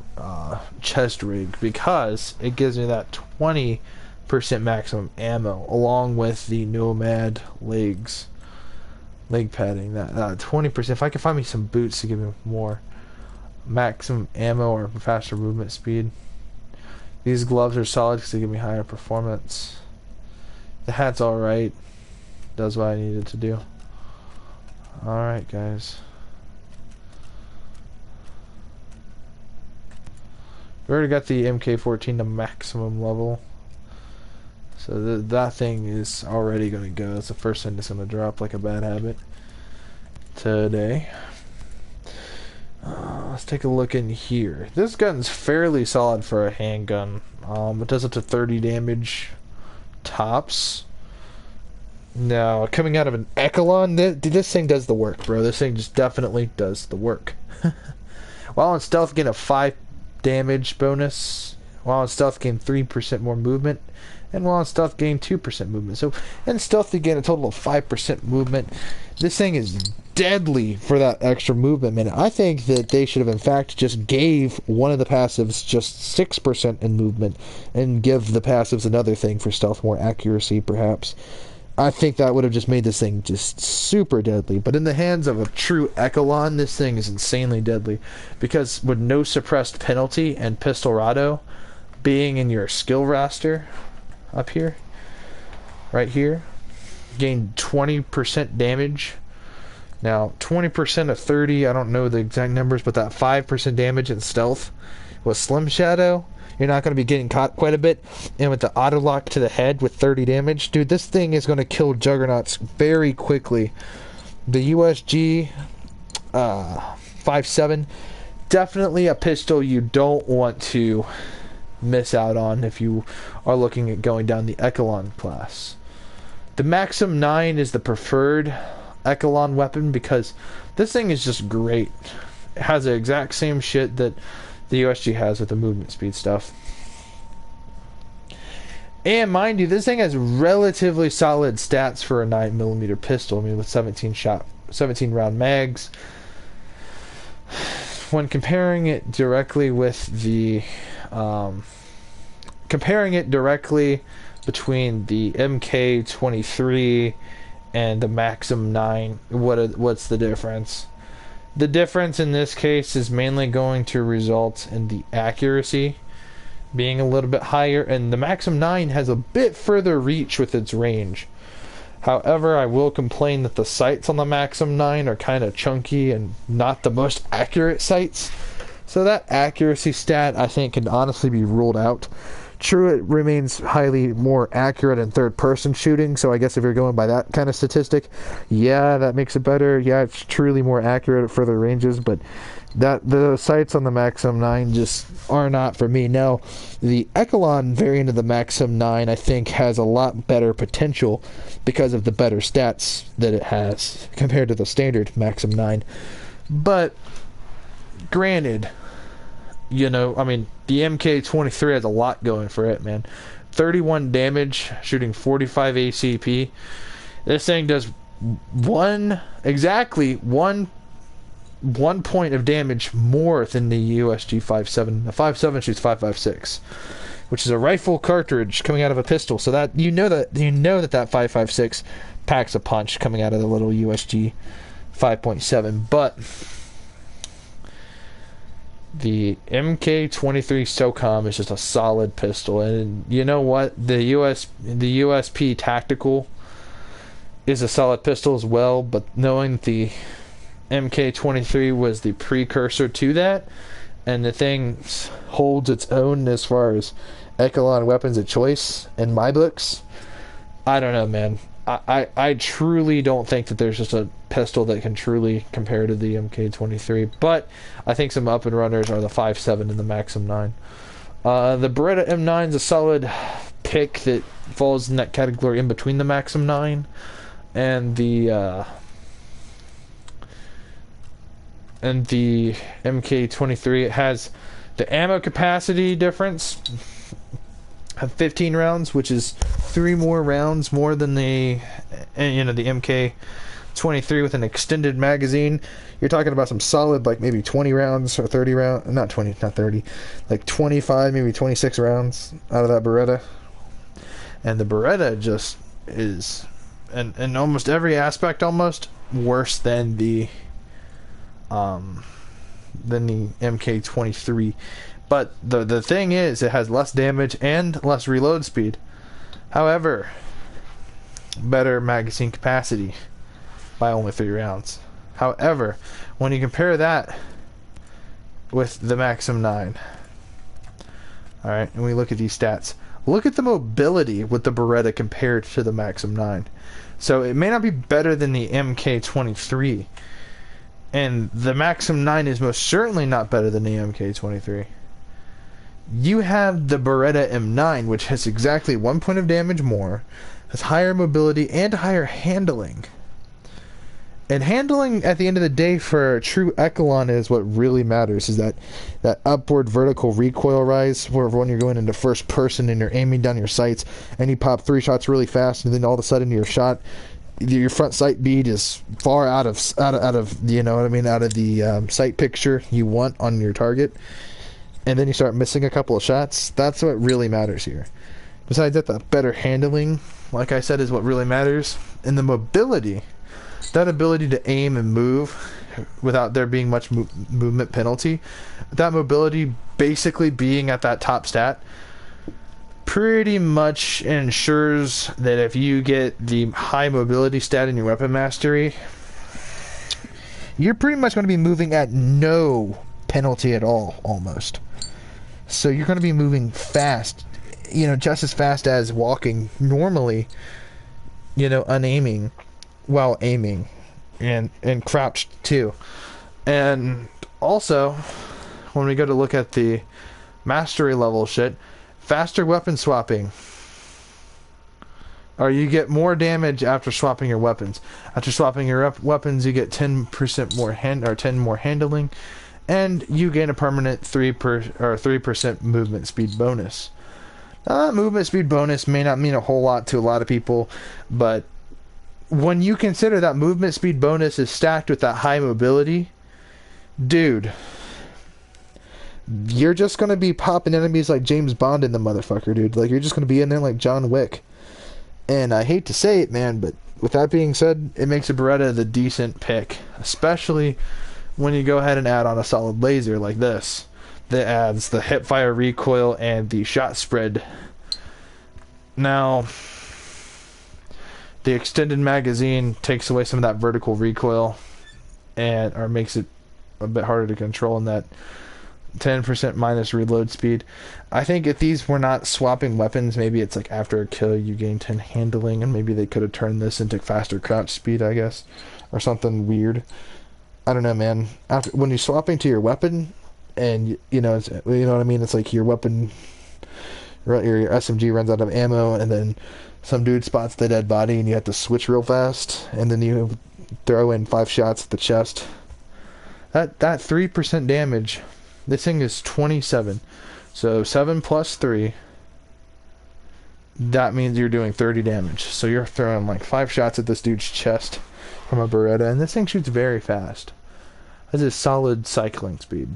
chest rig because it gives me that 20% maximum ammo along with the Nomad leg padding. That 20%. If I can find me some boots to give me more maximum ammo or faster movement speed. These gloves are solid because they give me higher performance. The hat's alright. Does what I needed to do. Alright, guys. We already got the MK14 to maximum level. So that thing is already going to go. That's the first thing that's going to drop like a bad habit today. Let's take a look in here. This gun's fairly solid for a handgun. It does up to 30 damage tops. Now, coming out of an Echelon, this thing does the work, bro. This thing just definitely does the work. While in stealth, get a 5 damage bonus while in stealth gain 3% more movement, and while in stealth gain 2% movement. So in stealth you gain a total of 5% movement. This thing is deadly for that extra movement, man. I think that they should have in fact just gave one of the passives just 6% in movement and give the passives another thing for stealth, more accuracy perhaps. I think that would have just made this thing just super deadly. But in the hands of a true Echelon, this thing is insanely deadly. Because with no suppressed penalty and Pistolrado being in your skill roster up here, right here, gain 20% damage. Now, 20% of 30, I don't know the exact numbers, but that 5% damage in stealth with Slim Shadow, you're not going to be getting caught quite a bit. And with the auto lock to the head with 30 damage, dude, this thing is going to kill Juggernauts very quickly. The USG 5.7, definitely a pistol you don't want to miss out on if you are looking at going down the Echelon class. The Maxim 9 is the preferred Echelon weapon because this thing is just great. It has the exact same shit that the USG has with the movement speed stuff. And mind you, this thing has relatively solid stats for a 9mm pistol. I mean, with 17 round mags. When comparing it directly with the between the MK23 and the Maxim 9, what's the difference? The difference in this case is mainly going to result in the accuracy being a little bit higher, and the Maxim 9 has a bit further reach with its range. However, I will complain that the sights on the Maxim 9 are kind of chunky and not the most accurate sights. So that accuracy stat, I think, can honestly be ruled out. True, it remains highly more accurate in third-person shooting, so I guess if you're going by that kind of statistic, yeah, that makes it better. Yeah, it's truly more accurate at further ranges, but the sights on the Maxim 9 just are not for me. Now, the Echelon variant of the Maxim 9, I think, has a lot better potential because of the better stats that it has compared to the standard Maxim 9. But, granted, you know, I mean, the MK23 has a lot going for it, man. 31 damage, shooting 45 ACP. This thing does exactly one point of damage more than the USG 5.7. The 5.7 shoots 5.56, which is a rifle cartridge coming out of a pistol. So that you know that 5.56 packs a punch coming out of the little USG 5.7, but the MK23 SOCOM is just a solid pistol. And you know what? The USP Tactical is a solid pistol as well, but knowing that the MK23 was the precursor to that, and the thing holds its own as far as Echelon weapons of choice in my books, I don't know, man. I truly don't think that there's just a pistol that can truly compare to the MK23, but I think some up and runners are the 5.7 and the Maxim 9. The Beretta M9 is a solid pick that falls in that category in between the Maxim 9 and the MK23. It has the ammo capacity difference of 15 rounds, which is 3 more rounds more than the MK23 with an extended magazine. You're talking about some solid, like maybe 20 rounds or 30 rounds, not 30, like 25, maybe 26 rounds out of that Beretta. And the Beretta just is, in almost every aspect, almost worse than the MK23. But the thing is, it has less damage and less reload speed. However, better magazine capacity by only 3 rounds. However, when you compare that with the Maxim 9, alright, and we look at these stats, look at the mobility with the Beretta compared to the Maxim 9. So it may not be better than the MK23, and the Maxim 9 is most certainly not better than the MK23. You have the Beretta M9, which has exactly 1 point of damage more, has higher mobility and higher handling. And handling at the end of the day for a true Echelon is what really matters, is that upward vertical recoil rise where when you're going into first person and you're aiming down your sights and you pop 3 shots really fast and then all of a sudden your front sight bead is far out of you know what I mean, out of the sight picture you want on your target, and then you start missing a couple of shots. That's what really matters here. Besides that, the better handling, like I said, is what really matters. And the mobility, that ability to aim and move without there being much movement penalty, that mobility basically being at that top stat pretty much ensures that if you get the high mobility stat in your weapon mastery, you're pretty much going to be moving at no penalty at all, almost. So you're going to be moving fast, you know, just as fast as walking normally, you know, unaiming while aiming, and crouched too. And also, when we go to look at the mastery level shit, faster weapon swapping, or you get more damage after swapping your weapons. After swapping your weapons, you get 10% more 10 more handling, and you gain a permanent 3% movement speed bonus. Now, that movement speed bonus may not mean a whole lot to a lot of people, but when you consider that movement speed bonus is stacked with that high mobility, dude, you're just going to be popping enemies like James Bond in the motherfucker, dude. Like, you're just going to be in there like John Wick. And I hate to say it, man, but with that being said, it makes a Beretta the decent pick, especially when you go ahead and add on a solid laser like this that adds the hip fire recoil and the shot spread. Now, the extended magazine takes away some of that vertical recoil or makes it a bit harder to control in that 10% minus reload speed. I think if these were not swapping weapons, maybe it's like after a kill you gain 10 handling, and maybe they could have turned this into faster crouch speed, I guess, or something weird. I don't know, man. After when you're swapping to your weapon, and you know what I mean, it's like your weapon, your SMG runs out of ammo, and then some dude spots the dead body, and you have to switch real fast, and then you throw in 5 shots at the chest. That 3% damage. This thing is 27. So 7 plus 3. That means you're doing 30 damage. So you're throwing like 5 shots at this dude's chest from a Beretta. And this thing shoots very fast. This is solid cycling speed.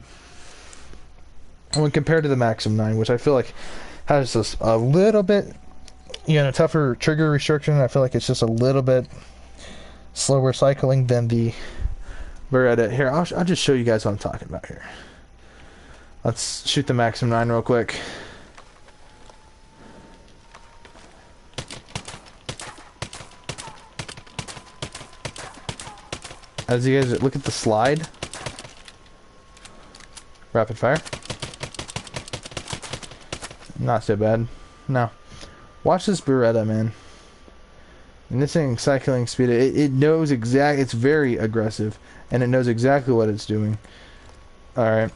And when compared to the Maxim 9, which I feel like has just a little bit, you know, tougher trigger restriction. I feel like it's just a little bit slower cycling than the Beretta. Here, I'll just show you guys what I'm talking about here. Let's shoot the Maxim 9 real quick. As you guys look at the slide, rapid fire. Not so bad. Now, watch this Beretta, man. And this thing, cycling speed, it knows it's very aggressive, and it knows exactly what it's doing. Alright.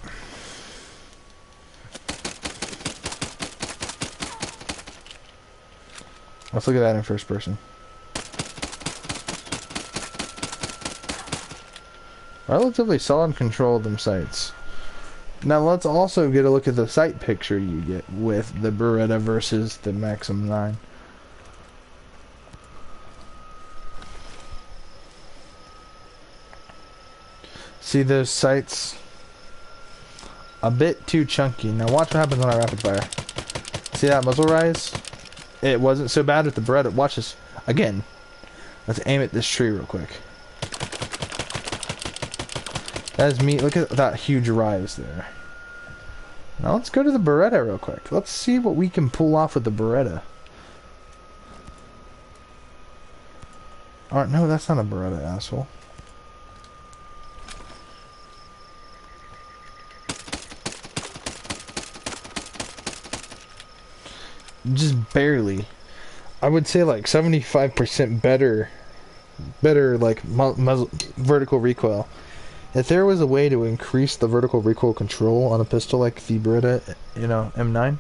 Let's look at that in first person. Relatively solid control of them sights. Now let's also get a look at the sight picture you get with the Beretta versus the Maxim 9. See those sights? A bit too chunky. Now watch what happens on our rapid fire. See that muzzle rise? It wasn't so bad with the Beretta. Watch this again. Let's aim at this tree real quick. That is me. Look at that huge rise there. Now let's go to the Beretta real quick. Let's see what we can pull off with the Beretta. No, that's not a Beretta, asshole. Just barely. I would say like 75% better like vertical recoil. If there was a way to increase the vertical recoil control on a pistol like the Beretta, you know, M9,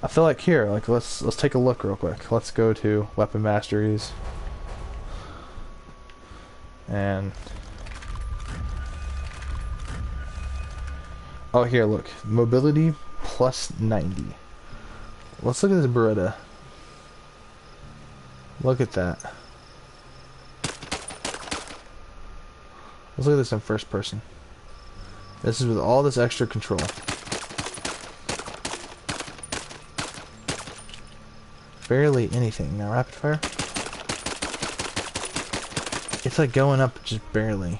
I feel like here, like let's take a look real quick. Let's go to weapon masteries. And oh, here, look, mobility plus 90. Let's look at this Beretta. Look at that. Let's look at this in first person. This is with all this extra control. Barely anything. Now rapid fire. It's like going up just barely.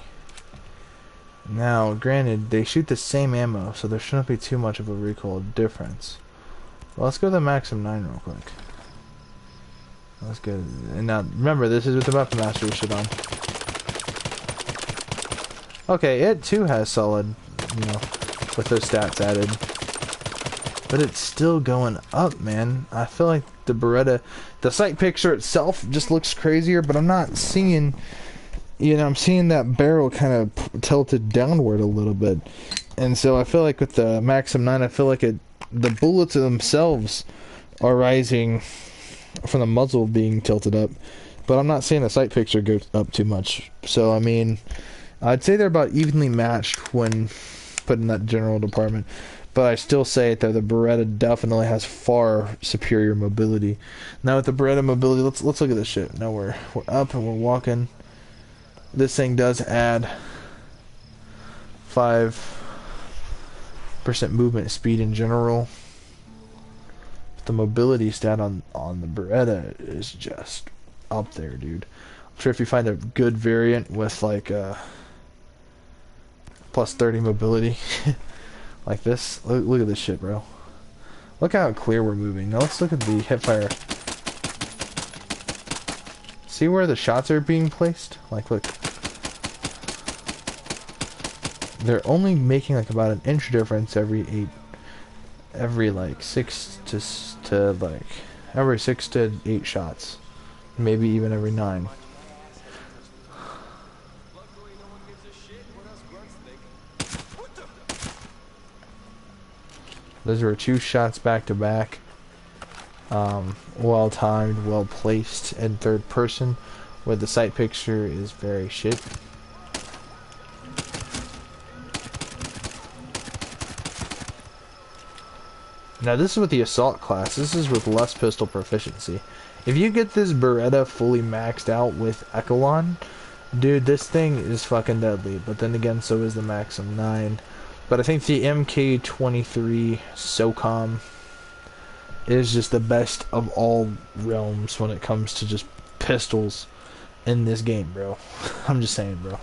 Now, granted, they shoot the same ammo, so there shouldn't be too much of a recoil difference. Well, let's go to the Maxim 9 real quick. Let's go. And now, remember, this is with the Weapon Mastery shit on. Okay, it too has solid, you know, with those stats added. But it's still going up, man. I feel like the Beretta, the sight picture itself just looks crazier, but I'm not seeing, you know, I'm seeing that barrel kind of tilted downward a little bit. And so I feel like with the Maxim 9, I feel like the bullets themselves are rising from the muzzle being tilted up. But I'm not seeing the sight picture go up too much. So, I mean, I'd say they're about evenly matched when put in that general department. But I still say that the Beretta definitely has far superior mobility. Now with the Beretta mobility, let's look at this shit. Now we're up and we're walking. This thing does add 5% movement speed in general. But the mobility stat on the Beretta is just up there, dude. I'm sure if you find a good variant with like plus 30 mobility like this, look at this shit, bro. Look how clear we're moving. Now let's look at the hipfire. See where the shots are being placed? Like, look. They're only making like about an inch difference every like 6 to 8 shots. Maybe even every 9. Those were 2 shots back to back. Well timed, well placed in third person, where the sight picture is very shit. Now this is with the assault class. This is with less pistol proficiency. If you get this Beretta fully maxed out with Echelon, dude, this thing is fucking deadly. But then again, so is the Maxim 9. But I think the MK23 SOCOM is just the best of all realms when it comes to just pistols in this game, bro. I'm just saying, bro.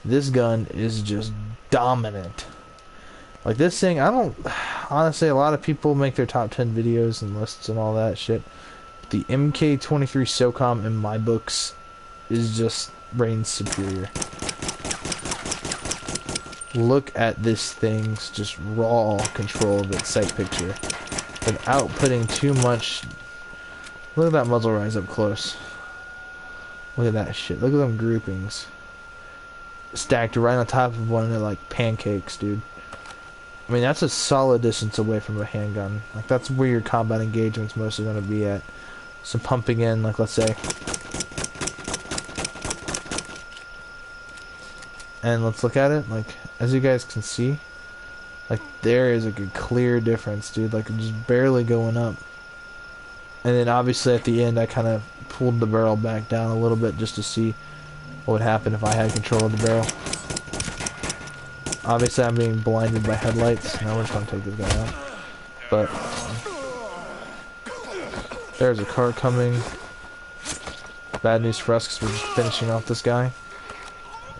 This gun is just dominant. Like this thing, I don't... Honestly, a lot of people make their top 10 videos and lists and all that shit. The MK23 SOCOM in my books is just reigns superior. Look at this thing's just raw control of its sight picture without putting too much. Look at that muzzle rise up close. Look at that shit. Look at them groupings stacked right on top of one another like pancakes, dude. I mean, that's a solid distance away from a handgun. Like, that's where your combat engagement's mostly going to be at. So pumping in, like, let's say. And let's look at it. Like, as you guys can see, like, there is like a clear difference, dude. Like, just barely going up. And then, obviously, at the end, I kind of pulled the barrel back down a little bit just to see what would happen if I had control of the barrel. Obviously, I'm being blinded by headlights. Now we're just gonna take this guy out. But there's a car coming. Bad news for us because we're just finishing off this guy.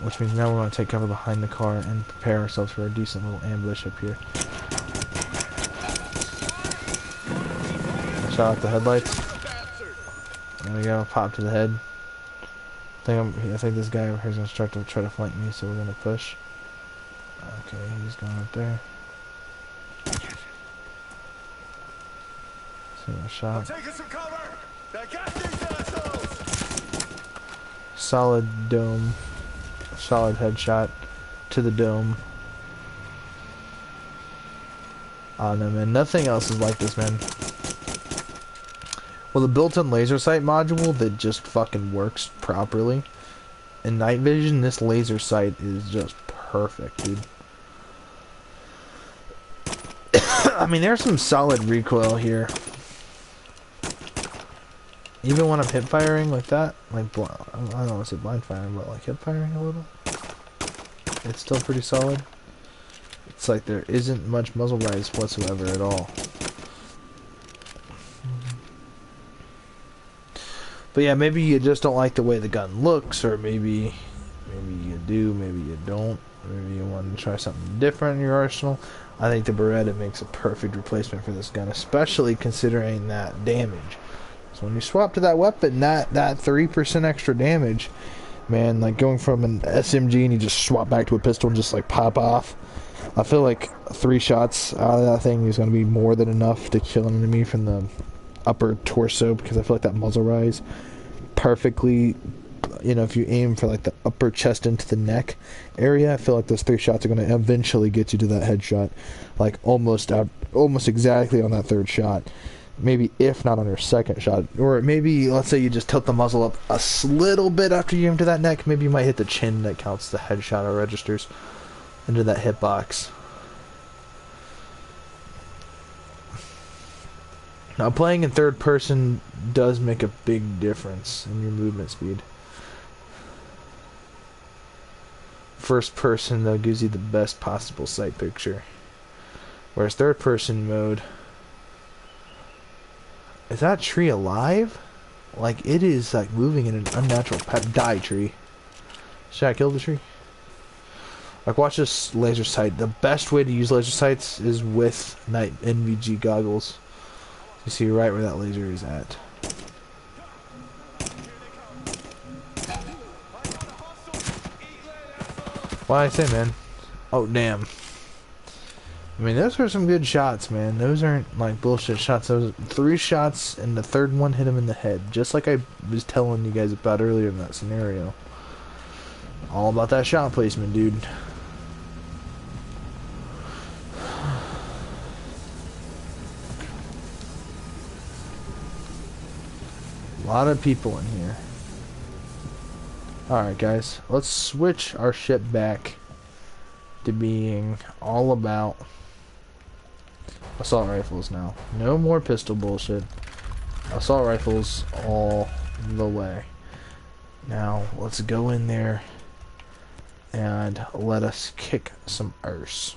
Which means now we're gonna take cover behind the car and prepare ourselves for a decent little ambush up here. Shot out the headlights. There we go. Pop to the head. I think this guy over here is gonna start to try to flank me, so we're gonna push. Okay, he's going up there. Single shot. Solid dome. Solid headshot to the dome. Oh no, man. Nothing else is like this, man. Well, the built-in laser sight module that just fucking works properly in night vision, this laser sight is just perfect, dude. I mean, there's some solid recoil here. Even when I'm hip firing like that, like, I don't want to say blind firing, but like hip firing a little, it's still pretty solid. It's like there isn't much muzzle rise whatsoever at all. But yeah, maybe you just don't like the way the gun looks, or maybe you do, maybe you don't. Maybe you want to try something different in your arsenal. I think the Beretta makes a perfect replacement for this gun, especially considering that damage. So when you swap to that weapon, that 3% extra damage, man, like going from an SMG and you just swap back to a pistol and just like pop off. I feel like 3 shots out of that thing is going to be more than enough to kill an enemy from the upper torso, because I feel like that muzzle rise perfectly, you know, if you aim for like the upper chest into the neck area, I feel like those 3 shots are going to eventually get you to that headshot, like almost exactly on that 3rd shot. Maybe if not on your 2nd shot, or maybe let's say you just tilt the muzzle up a little bit after you aim to that neck, maybe you might hit the chin that counts the headshot or registers into that hitbox. Now playing in 3rd person does make a big difference in your movement speed. 1st person though gives you the best possible sight picture, whereas 3rd person mode, is that tree alive? Like, it is like moving in an unnatural die tree. Should I kill the tree? Like, watch this laser sight. The best way to use laser sights is with night NVG goggles. You see right where that laser is at. Why I say, man? Oh, damn. I mean, those were some good shots, man. Those aren't like bullshit shots. Those 3 shots, and the 3rd one hit him in the head, just like I was telling you guys about earlier in that scenario. All about that shot placement, dude. A lot of people in here. Alright, guys. Let's switch our ship back to being all about assault rifles now. No more pistol bullshit. Assault rifles all the way. Now, let's go in there and let us kick some arse.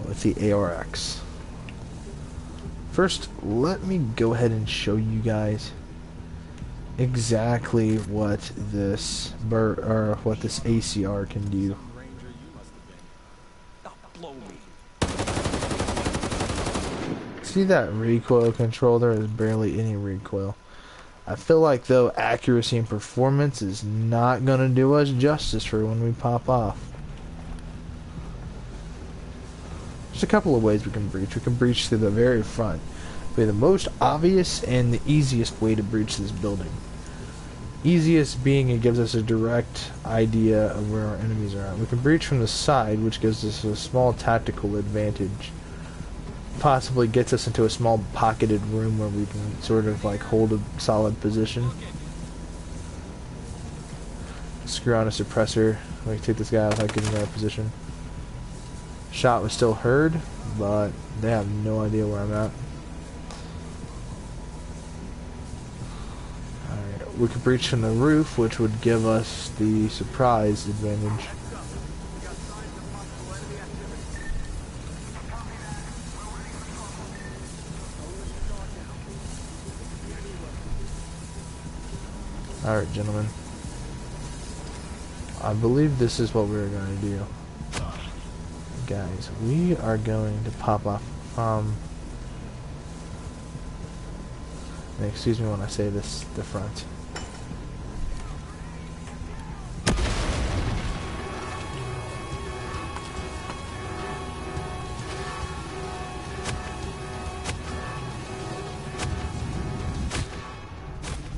Let's see, ARX. First, let me go ahead and show you guys exactly what this ACR can do. See that recoil control? There is barely any recoil. I feel like though accuracy and performance is not gonna do us justice for when we pop off. There's a couple of ways we can breach. We can breach through the very front. Be the most obvious and the easiest way to breach this building. Easiest being it gives us a direct idea of where our enemies are at. We can breach from the side, which gives us a small tactical advantage. Possibly gets us into a small pocketed room where we can sort of like hold a solid position. Screw on a suppressor. We can take this guy out without getting out of position. Shot was still heard, but they have no idea where I'm at. Alright, we could breach from the roof, which would give us the surprise advantage. Alright, gentlemen. I believe this is what we're going to do. Guys, we are going to pop off from, excuse me when I say this, the front.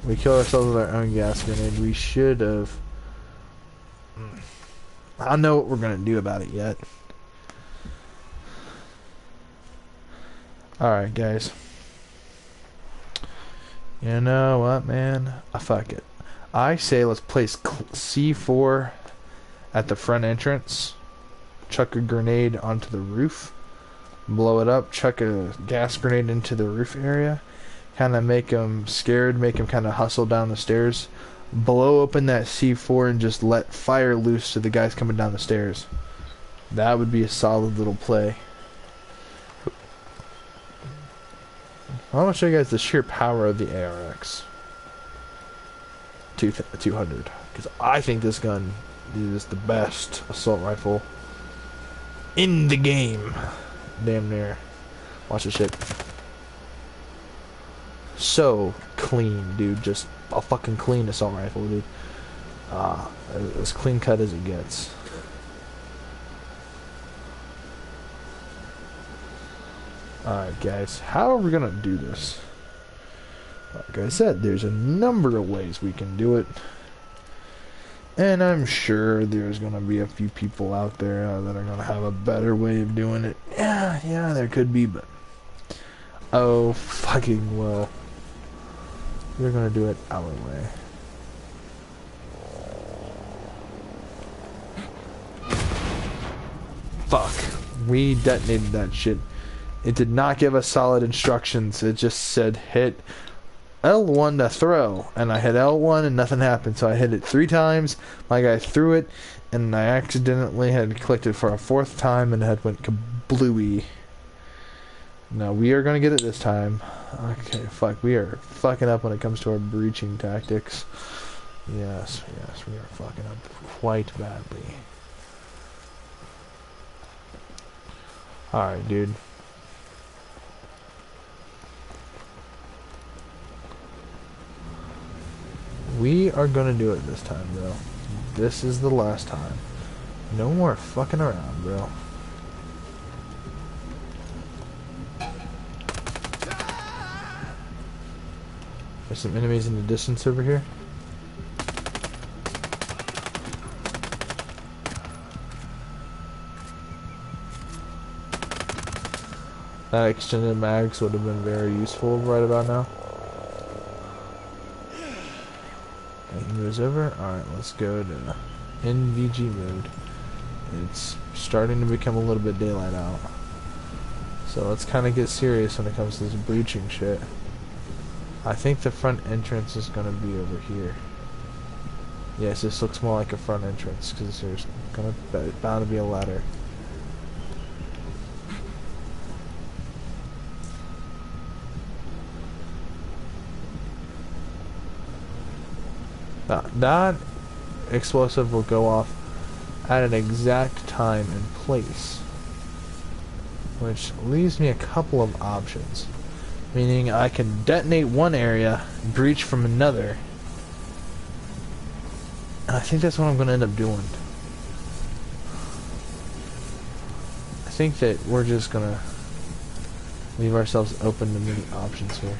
We killed ourselves with our own gas grenade. We should have. I don't know what we're going to do about it yet. Alright, guys. You know what, man? Fuck it. I say let's place C4 at the front entrance. Chuck a grenade onto the roof. Blow it up. Chuck a gas grenade into the roof area. Kind of make them scared. Make them kind of hustle down the stairs. Blow open that C4 and just let fire loose to the guys coming down the stairs. That would be a solid little play. I want to show you guys the sheer power of the ARX 200, because I think this gun is the best assault rifle in the game. Damn near. Watch this shit. So clean, dude. Just a fucking clean assault rifle, dude. As clean cut as it gets. Alright guys, how are we gonna do this? Like I said, there's a number of ways we can do it. And I'm sure there's gonna be a few people out there that are gonna have a better way of doing it. Yeah, there could be, but... oh, fucking well. We're gonna do it our way. Fuck. We detonated that shit. It did not give us solid instructions. It just said hit L1 to throw. And I hit L1 and nothing happened. So I hit it 3 times. My guy threw it. And I accidentally had clicked it for a 4th time and it went kablooey. No, we are going to get it this time. Okay, fuck. We are fucking up when it comes to our breaching tactics. Yes, we are fucking up quite badly. Alright, dude. We are gonna do it this time, bro. This is the last time. No more fucking around, bro. There's some enemies in the distance over here. That extended mags would have been very useful right about now. He moves over. Alright, let's go to NVG mode. It's starting to become a little bit daylight out. So let's kind of get serious when it comes to this breaching shit. I think the front entrance is going to be over here. Yes, this looks more like a front entrance because there's bound to be a ladder. That explosive will go off at an exact time and place, which leaves me a couple of options. Meaning I can detonate one area, breach from another, and I think that's what I'm going to end up doing. I think that we're just going to leave ourselves open to many options here.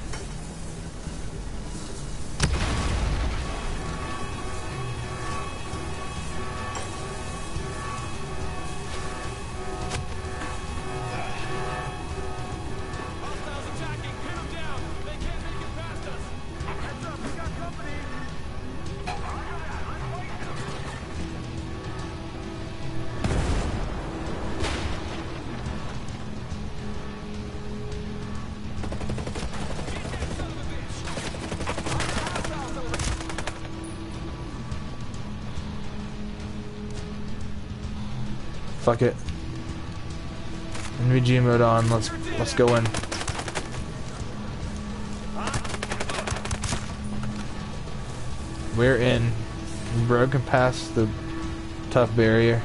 Fuck it. NVG mode on. Let's go in. We're in. We've broken past the tough barrier.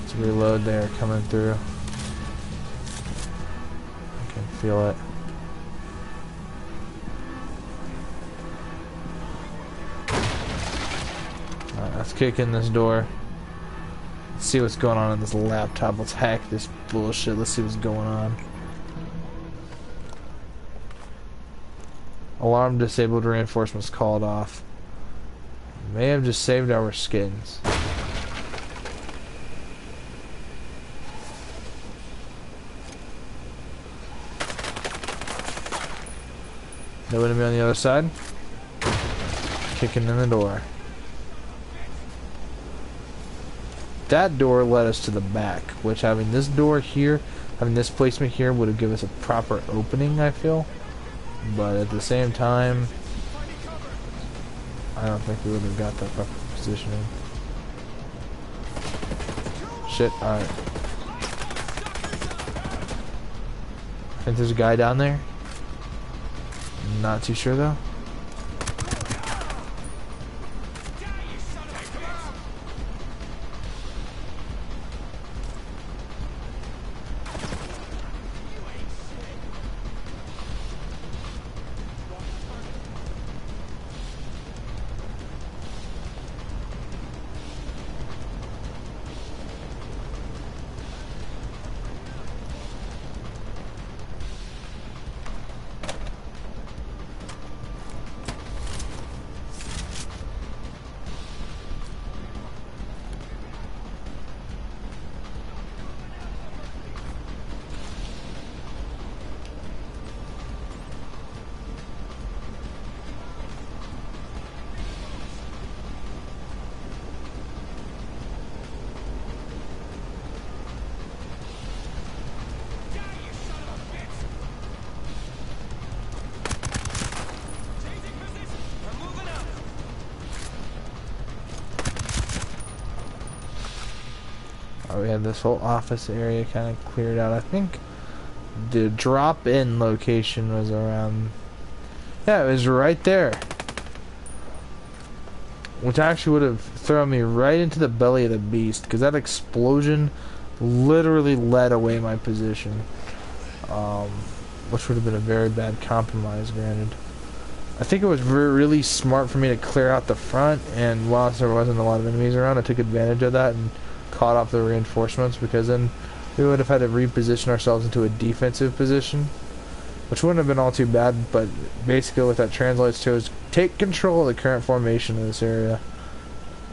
Let's reload there, coming through. I can feel it. Alright, let's kick in this door. See what's going on in this laptop. Let's hack this bullshit. Let's see what's going on. Alarm disabled, reinforcements called off. May have just saved our skins. No enemy on the other side. Kicking in the door. That door led us to the back, which having this door here, having this placement here would have given us a proper opening, I feel. But at the same time, I don't think we would have got that proper positioning. Shit, alright. I think there's a guy down there. Not too sure though. We had this whole office area kind of cleared out. I think the drop-in location was around... Yeah, it was right there. Which actually would have thrown me right into the belly of the beast, because that explosion literally led away my position. Which would have been a very bad compromise, granted. I think it was really smart for me to clear out the front, and whilst there wasn't a lot of enemies around, I took advantage of that and caught off the reinforcements, because then we would have had to reposition ourselves into a defensive position, which wouldn't have been all too bad. But basically what that translates to is take control of the current formation of this area,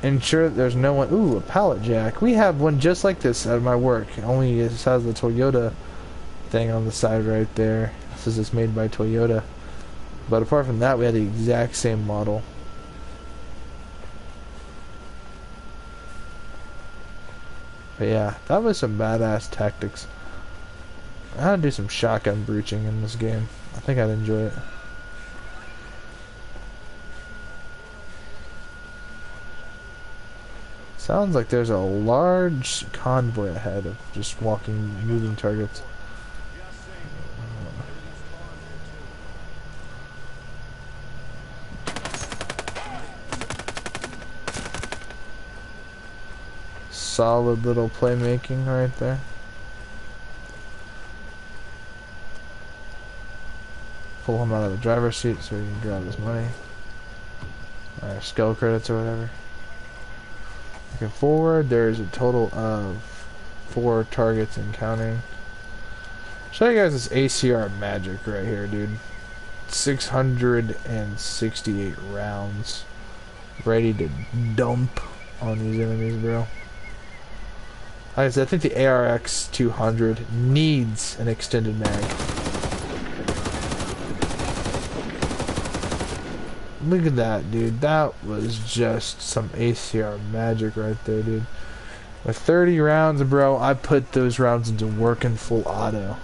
ensure that there's no one. Ooh, a pallet jack. We have one just like this at my work, only it has the Toyota thing on the side right there. It says it's made by Toyota, but apart from that we had the exact same model. But yeah, that was some badass tactics. I had to do some shotgun breaching in this game. I think I'd enjoy it. Sounds like there's a large convoy ahead of just moving targets. Solid little playmaking right there. Pull him out of the driver's seat so he can grab his money. Or skill credits or whatever. Looking forward, there's a total of 4 targets and counting. Show you guys this ACR magic right here, dude. 668 rounds. Ready to dump on these enemies, bro. Like I said, I think the ARX 200 needs an extended mag. Look at that, dude. That was just some ACR magic right there, dude. With 30 rounds, bro, I put those rounds into working full auto.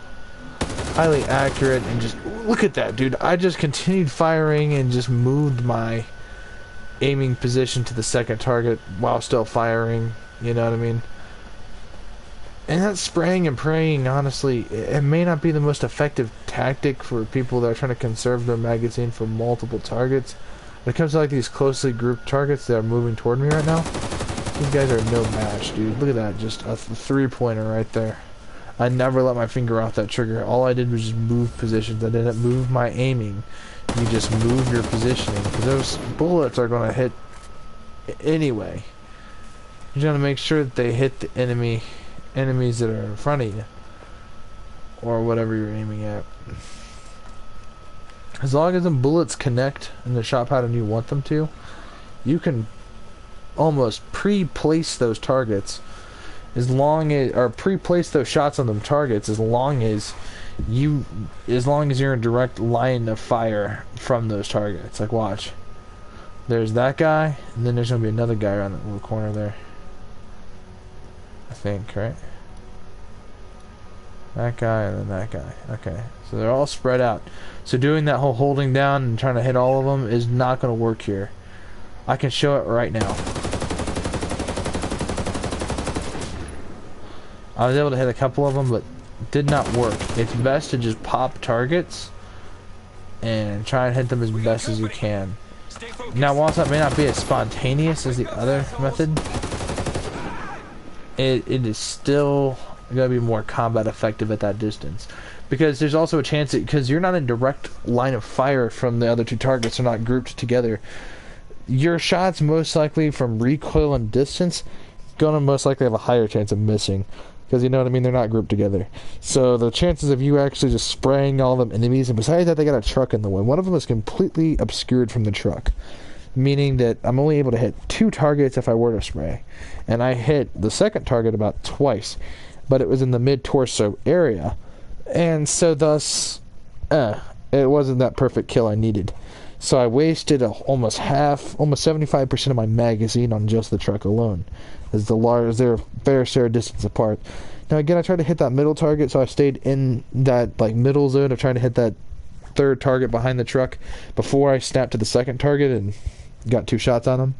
Highly accurate, and just look at that, dude. I just continued firing and just moved my aiming position to the second target while still firing. You know what I mean? And that spraying and praying, honestly, it may not be the most effective tactic for people that are trying to conserve their magazine for multiple targets. When it comes to like these closely grouped targets that are moving toward me right now, these guys are no match, dude. Look at that, just a 3-pointer right there. I never let my finger off that trigger. All I did was just move positions. I didn't move my aiming. You just move your positioning, because those bullets are going to hit anyway. You're trying to make sure that they hit the enemies that are in front of you, or whatever you're aiming at. As long as the bullets connect in the shot pattern you want them to, you can almost pre-place those targets, as long as, or pre-place those shots on them targets, as long as you, as long as you're in direct line of fire from those targets. Like, watch. There's that guy, and then there's gonna be another guy around that little corner there. I think, right? That guy and then that guy. Okay, so they're all spread out. So doing that whole holding down and trying to hit all of them is not gonna work here. I can show it right now. I was able to hit a couple of them, but did not work. It's best to just pop targets and try and hit them as best as you can. Now, whilst that may not be as spontaneous as the other method, it is still going to be more combat effective at that distance. Because there's also a chance that, because you're not in direct line of fire from the other two targets, they're not grouped together, your shots most likely from recoil and distance going to most likely have a higher chance of missing. Because, you know what I mean, they're not grouped together. So the chances of you actually just spraying all them enemies, and besides that, they got a truck in the way. One of them is completely obscured from the truck, meaning that I'm only able to hit 2 targets if I were to spray. And I hit the second target about twice, but it was in the mid-torso area. And so thus, it wasn't that perfect kill I needed. So I wasted almost 75% of my magazine on just the truck alone. As they're a fair share distance apart. Now again, I tried to hit that middle target, so I stayed in that like middle zone of trying to hit that third target behind the truck before I snapped to the second target and got 2 shots on him.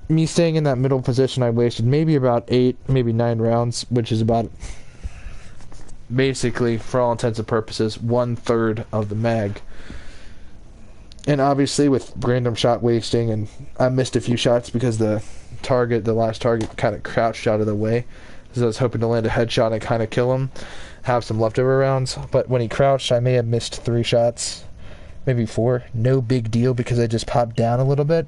Me staying in that middle position, I wasted maybe about 8, maybe 9 rounds, which is about, basically, for all intents and purposes, 1/3 of the mag. And obviously with random shot wasting, and I missed a few shots because the last target kind of crouched out of the way. Because I was hoping to land a headshot and kind of kill him, have some leftover rounds. But when he crouched, I may have missed 3 shots, maybe 4. No big deal because I just popped down a little bit.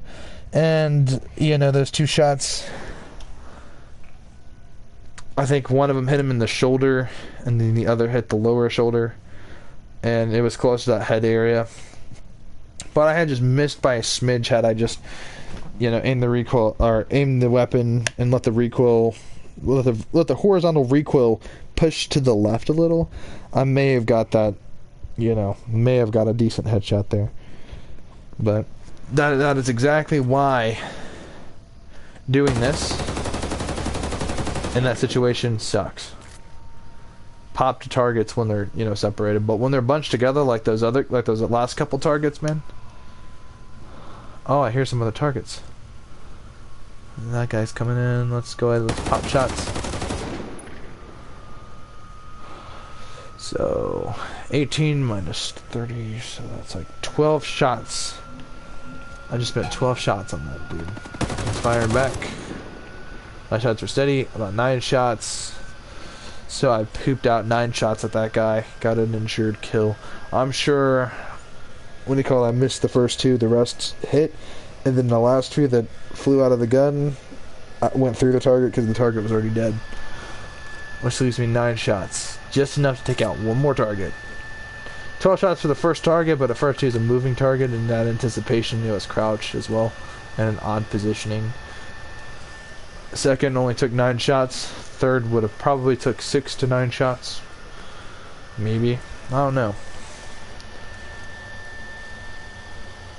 And, you know, those 2 shots, I think one of them hit him in the shoulder, and then the other hit the lower shoulder. And it was close to that head area. But I had just missed by a smidge had I just, you know, aimed the weapon and let the horizontal recoil push to the left a little. I may have got that, you know, may have got a decent headshot there. But that is exactly why doing this in that situation sucks. Pop to targets when they're, you know, separated, but when they're bunched together like those last couple targets, man. Oh, I hear some other targets. That guy's coming in. Let's go ahead. Let's pop shots. So 18 minus 30, so that's like 12 shots. I just spent 12 shots on that dude. He's firing back. My shots were steady. About 9 shots. So I pooped out 9 shots at that guy. Got an insured kill. I'm sure, I missed the first 2. The rest hit. And then the last 2 that flew out of the gun, I went through the target because the target was already dead. Which leaves me 9 shots. Just enough to take out 1 more target. 12 shots for the first target, but the first 2 is a moving target. In that anticipation, it was crouched as well. And an odd positioning. Second only took 9 shots. Third would have probably took 6 to 9 shots. Maybe. I don't know.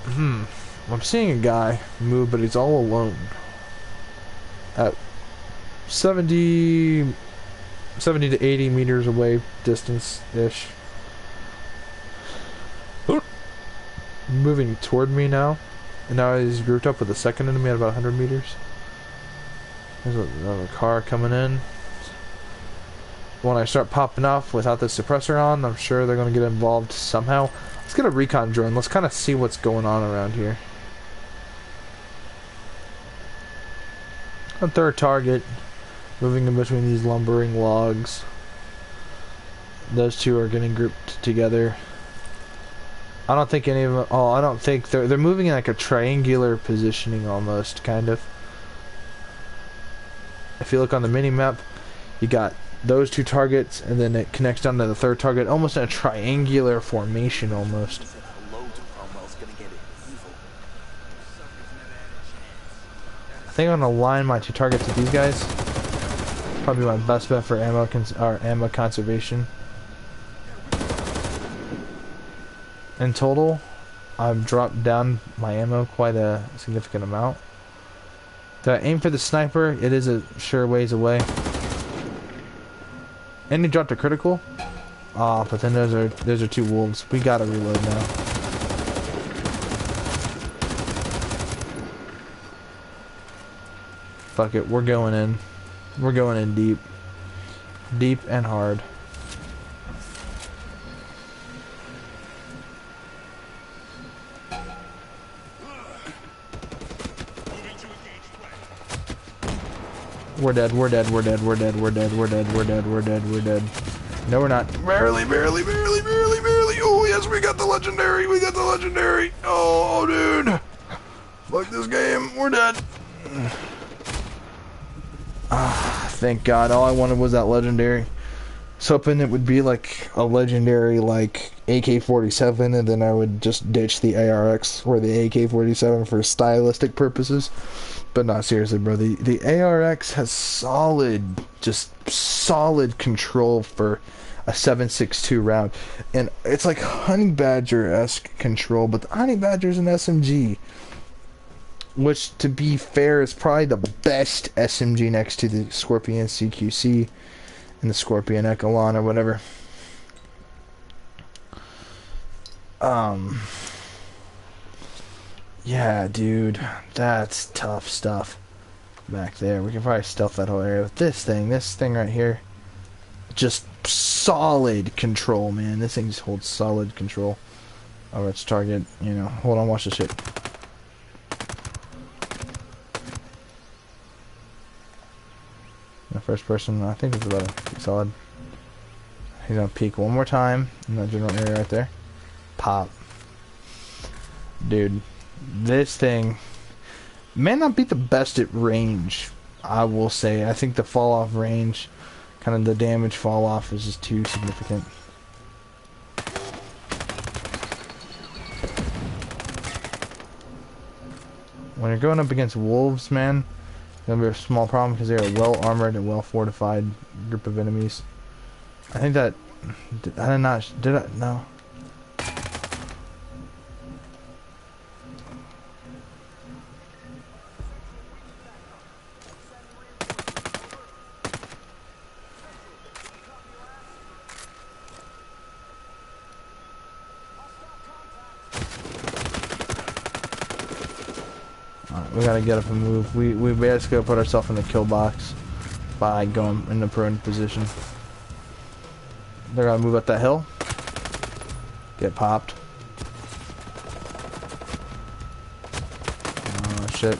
I'm seeing a guy move, but he's all alone. At 70 to 80 meters away distance-ish. Moving toward me now. And now he's grouped up with the second enemy at about 100 meters. There's another car coming in. When I start popping off without the suppressor on, I'm sure they're going to get involved somehow. Let's get a recon drone. Let's kind of see what's going on around here. A third target. Moving in between these lumbering logs. Those 2 are getting grouped together. I don't think any of them... Oh, I don't think... They're moving in like a triangular positioning almost, kind of. If you look on the mini-map, you got those 2 targets, and then it connects down to the third target, almost in a triangular formation, almost. I think I'm going to align my 2 targets with these guys. Probably my best bet for ammo conservation. In total, I've dropped down my ammo quite a significant amount. Do I aim for the sniper? It is a sure ways away. And he dropped a critical. Ah, but then those are two wolves. We gotta reload now. Fuck it, we're going in. We're going in deep. Deep and hard. We're dead, we're dead, we're dead, we're dead, we're dead, we're dead, we're dead, we're dead, we're dead. No, we're not. Barely, barely, barely, barely, barely. Oh, yes, we got the legendary. We got the legendary. Oh, dude. Fuck this game. We're dead. Ah, thank God. All I wanted was that legendary. So hoping it would be like a legendary, like AK-47, and then I would just ditch the ARX or the AK-47 for stylistic purposes. But not seriously, bro. The ARX has just solid control for a 7.62 round, and it's like Honey Badger-esque control. But the Honey Badger's an SMG, which, to be fair, is probably the best SMG next to the Scorpion CQC and the Scorpion Echelon or whatever. Yeah, dude, that's tough stuff back there. We can probably stealth that whole area with this thing right here. Just solid control, man. This thing just holds solid control. Oh, let's target, you know. Hold on, watch this shit. The first person, I think it's about a solid. He's gonna peek one more time in that general area right there. Pop. Dude. This thing may not be the best at range, I will say. I think the fall off range, kind of the damage fall off, is just too significant. When you're going up against wolves, man, it's gonna be a small problem because they're a well armored and well fortified group of enemies. I think that no. We gotta get up and move. We basically put ourselves in the kill box by going in the prone position. They're gonna move up that hill. Get popped. Oh shit.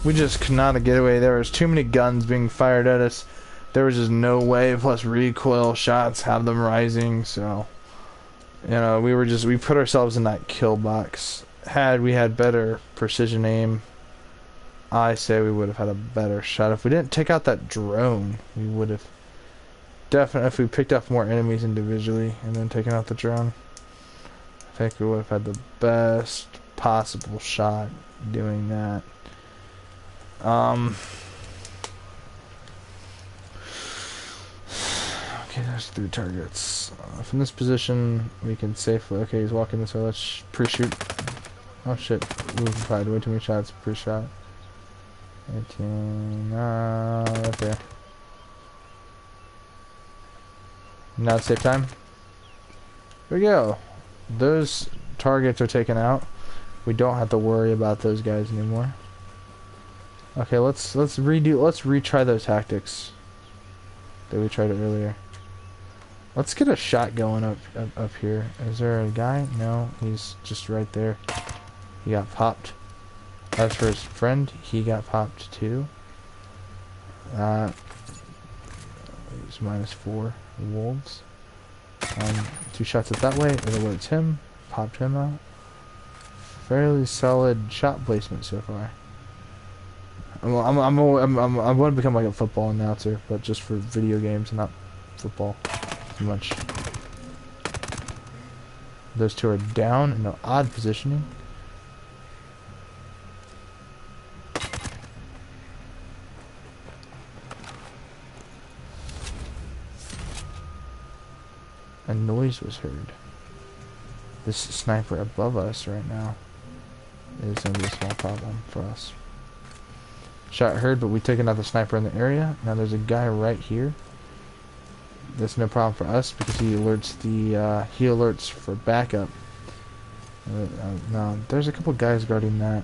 We just could not get away. There was too many guns being fired at us. There was just no way. Plus recoil shots have them rising. So, you know, we put ourselves in that kill box. Had we had better precision aim, I say we would have had a better shot. If we didn't take out that drone, we would have definitely. If we picked up more enemies individually and then taken out the drone, I think we would have had the best possible shot doing that. Okay, there's 3 targets. From this position, we can safely... Okay, he's walking this way. Let's pre-shoot. Oh, shit. We've fired way too many shots. Pre-shot. 18... right there. Now it's safe time. Here we go. Those targets are taken out. We don't have to worry about those guys anymore. Okay, let's retry those tactics that we tried earlier. Let's get a shot going up here. Is there a guy? No, he's just right there. He got popped. As for his friend, he got popped too. He's -4 wolves. 2 shots it that way. It alerts him. Popped him out. Fairly solid shot placement so far. I want to become like a football announcer, but just for video games, not football too much. Those 2 are down in an odd positioning. A noise was heard. This sniper above us right now is going to be a small problem for us. Shot heard, but we took another sniper in the area. Now there's a guy right here. That's no problem for us because he alerts for backup. Now there's a couple guys guarding that.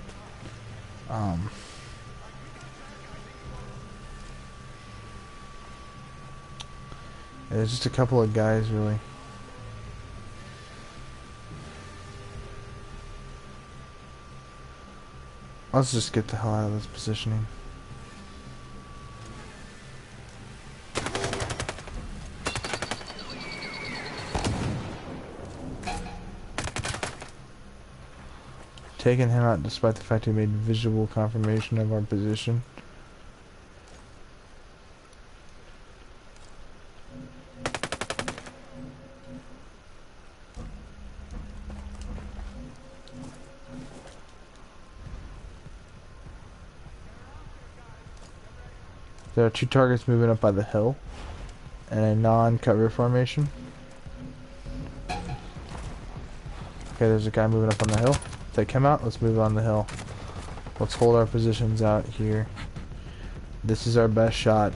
There's just a couple of guys really. Let's just get the hell out of this positioning. Taking him out despite the fact he made visual confirmation of our position. There are 2 targets moving up by the hill in a non-cover formation. Okay, there's a guy moving up on the hill. Take him out. Let's move on the hill. Let's hold our positions out here. This is our best shot.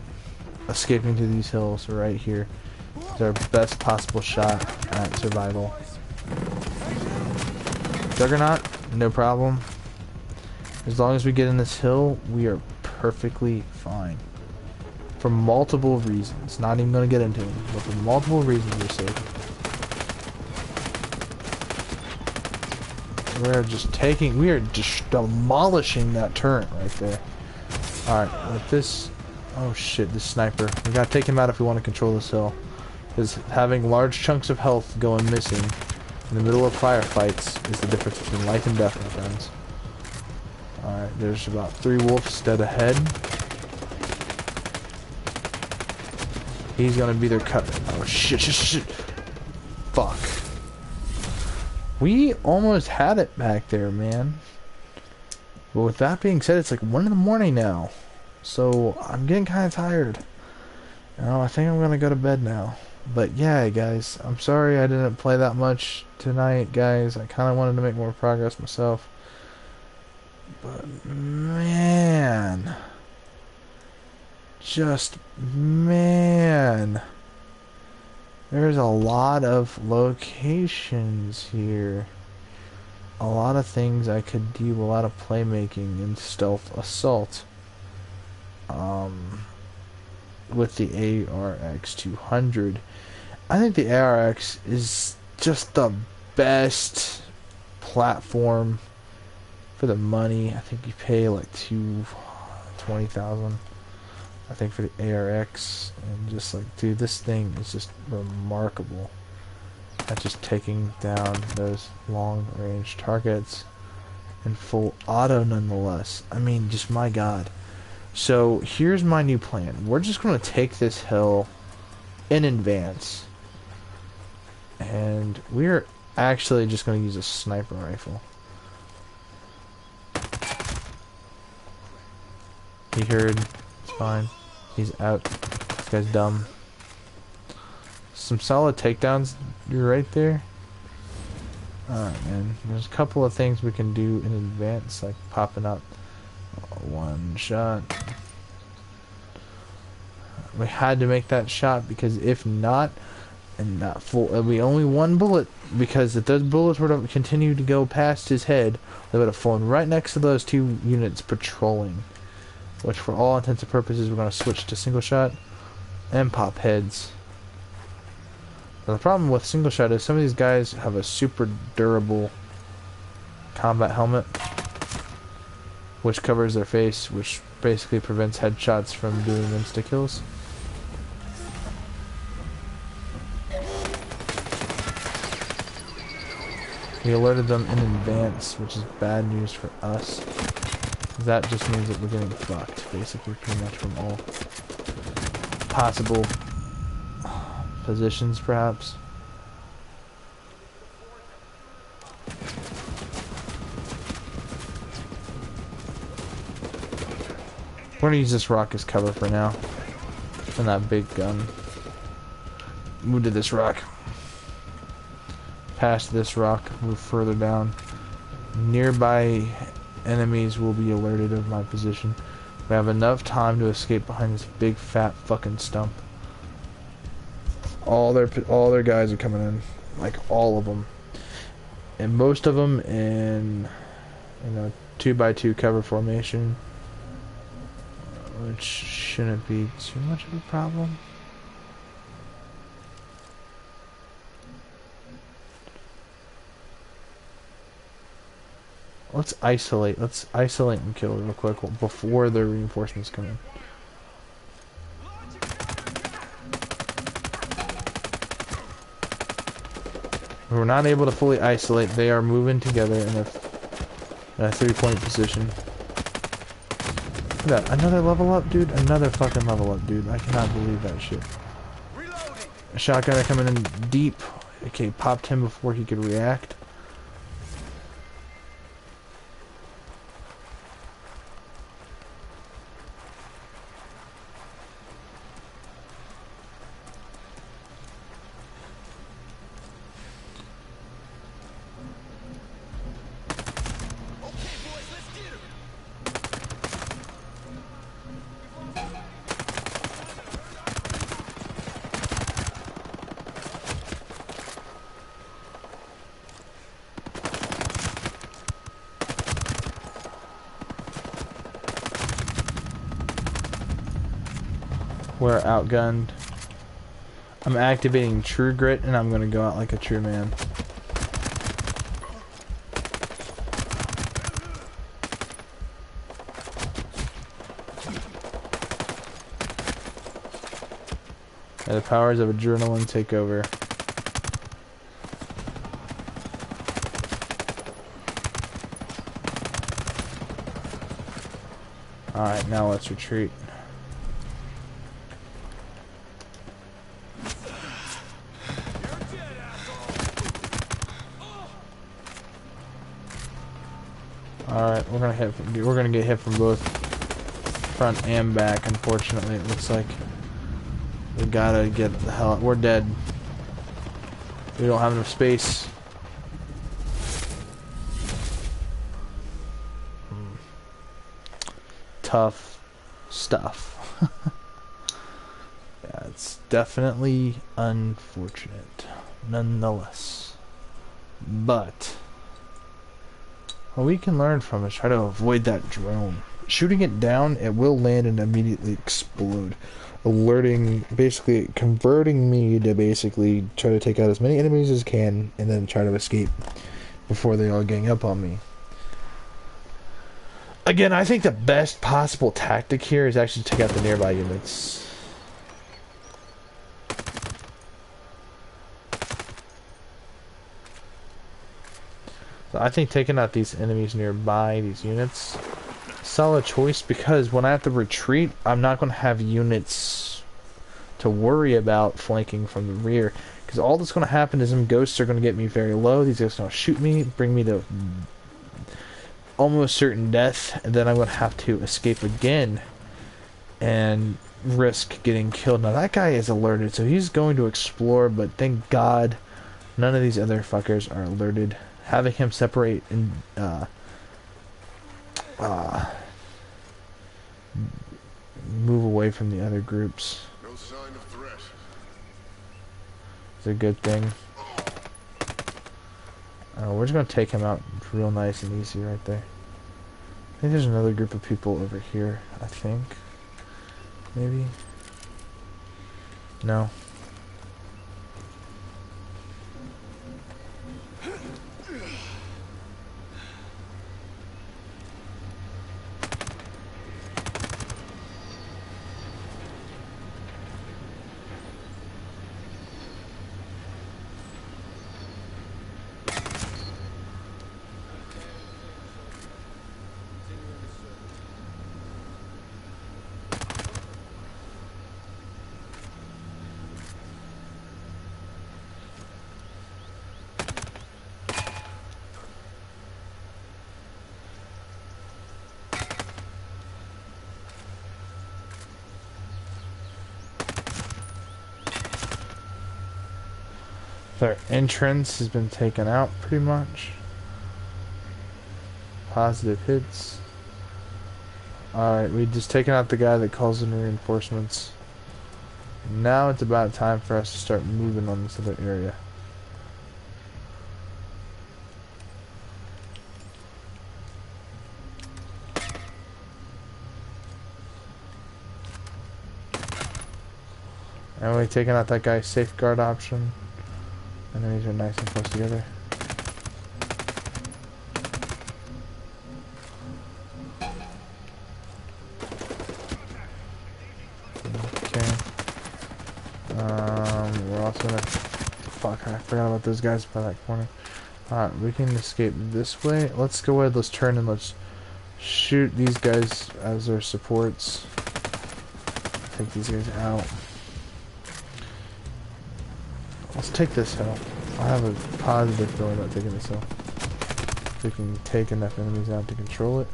Escaping to these hills right here. It's our best possible shot at survival. Juggernaut, no problem. As long as we get in this hill, we are perfectly fine. For multiple reasons. Not even going to get into them, but for multiple reasons we're safe. We are just demolishing that turret right there. Alright, with this, oh shit, this sniper. We gotta take him out if we want to control this hill. Because having large chunks of health going missing in the middle of firefights is the difference between life and death, my friends. Alright, there's about 3 wolves dead ahead. He's gonna be their cut. Oh shit. Fuck. We almost had it back there, man. But with that being said, it's like 1 in the morning now. So I'm getting kind of tired. You know, I think I'm gonna go to bed now. But yeah, guys, I'm sorry I didn't play that much tonight, guys. I kind of wanted to make more progress myself. But man, just man, there's a lot of locations here. A lot of things I could do, a lot of playmaking and stealth assault. With the ARX 200. I think the ARX is just the best platform for the money. I think you pay like $20,000 I think for the ARX, and just like, dude, this thing is just remarkable at just taking down those long range targets in full auto nonetheless. I mean, just my god. So here's my new plan. We're just going to take this hill in advance, and we're actually just going to use a sniper rifle. He heard. It's fine. He's out. This guy's dumb. Some solid takedowns. You're right there. Alright, man. There's a couple of things we can do in advance, like popping up one shot. We had to make that shot because if not, and not full, it'll be only one bullet. Because if those bullets were to continue to go past his head, they would have fallen right next to those 2 units patrolling. Which, for all intents and purposes, we're going to switch to single shot and pop heads. Now, the problem with single shot is some of these guys have a super durable combat helmet, which covers their face, which basically prevents headshots from doing insta kills. We alerted them in advance, which is bad news for us. That just means that we're getting fucked, basically, pretty much from all possible positions, perhaps. We're gonna use this rock as cover for now. And that big gun. Move to this rock. Past this rock, move further down. Nearby enemies will be alerted of my position. We have enough time to escape behind this big fat fucking stump. All their guys are coming in, like all of them, and most of them in 2x2 cover formation, which shouldn't be too much of a problem. Let's isolate and kill real quick before the reinforcements come in. We're not able to fully isolate. They are moving together in a 3-point position. Look at that. Another level up, dude. Another fucking level up, dude. I cannot believe that shit. A shotgunner coming in deep. Okay, popped him before he could react. We're outgunned. I'm activating True Grit, and I'm gonna go out like a true man. And the powers of adrenaline take over. Alright, now let's retreat. Alright, we're gonna get hit from both front and back, unfortunately. It looks like we gotta get the hell out. We're dead. We don't have enough space. Tough stuff. Yeah, it's definitely unfortunate nonetheless. But what we can learn from is try to avoid that drone. Shooting it down, it will land and immediately explode. Alerting, basically converting me to basically try to take out as many enemies as can and then try to escape before they all gang up on me. Again, I think the best possible tactic here is actually to take out the nearby units. So I think taking out these enemies nearby, these units, solid choice, because when I have to retreat, I'm not going to have units to worry about flanking from the rear. Because all that's going to happen is them ghosts are going to get me very low. These guys are going to shoot me, bring me to almost certain death, and then I'm going to have to escape again and risk getting killed. Now that guy is alerted, so he's going to explore, but thank God none of these other fuckers are alerted. Having him separate and move away from the other groups. No sign of threat. It's a good thing. We're just gonna take him out real nice and easy right there. I think there's another group of people over here, I think. Maybe? No. Their entrance has been taken out pretty much. Positive hits. Alright, we just taken out the guy that calls in reinforcements. Now it's about time for us to start moving on this other area. And we're taking out that guy's safeguard option. And then these are nice and close together. Okay. We're also gonna... Fuck, I forgot about those guys by that corner. Alright, we can escape this way. Let's go ahead, let's turn and let's shoot these guys as their supports. Take these guys out. Let's take this hill. I have a positive feeling about taking this hill. We can take enough enemies out to control it.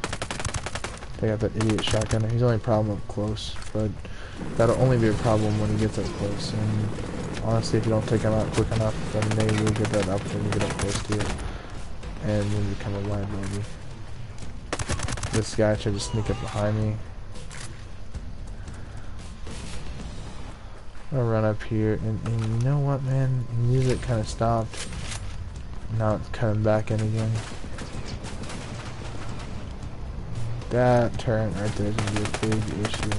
Take out that idiot shotgunner. He's only a problem up close, but that'll only be a problem when he gets up close. And honestly, if you don't take him out quick enough, then they will get that up when you get up close to you. And then become a liability. This guy should just sneak up behind me. I'll run up here, and you know what, man? Music kind of stopped. Now it's coming back in again. That turret right there is going to be a big issue.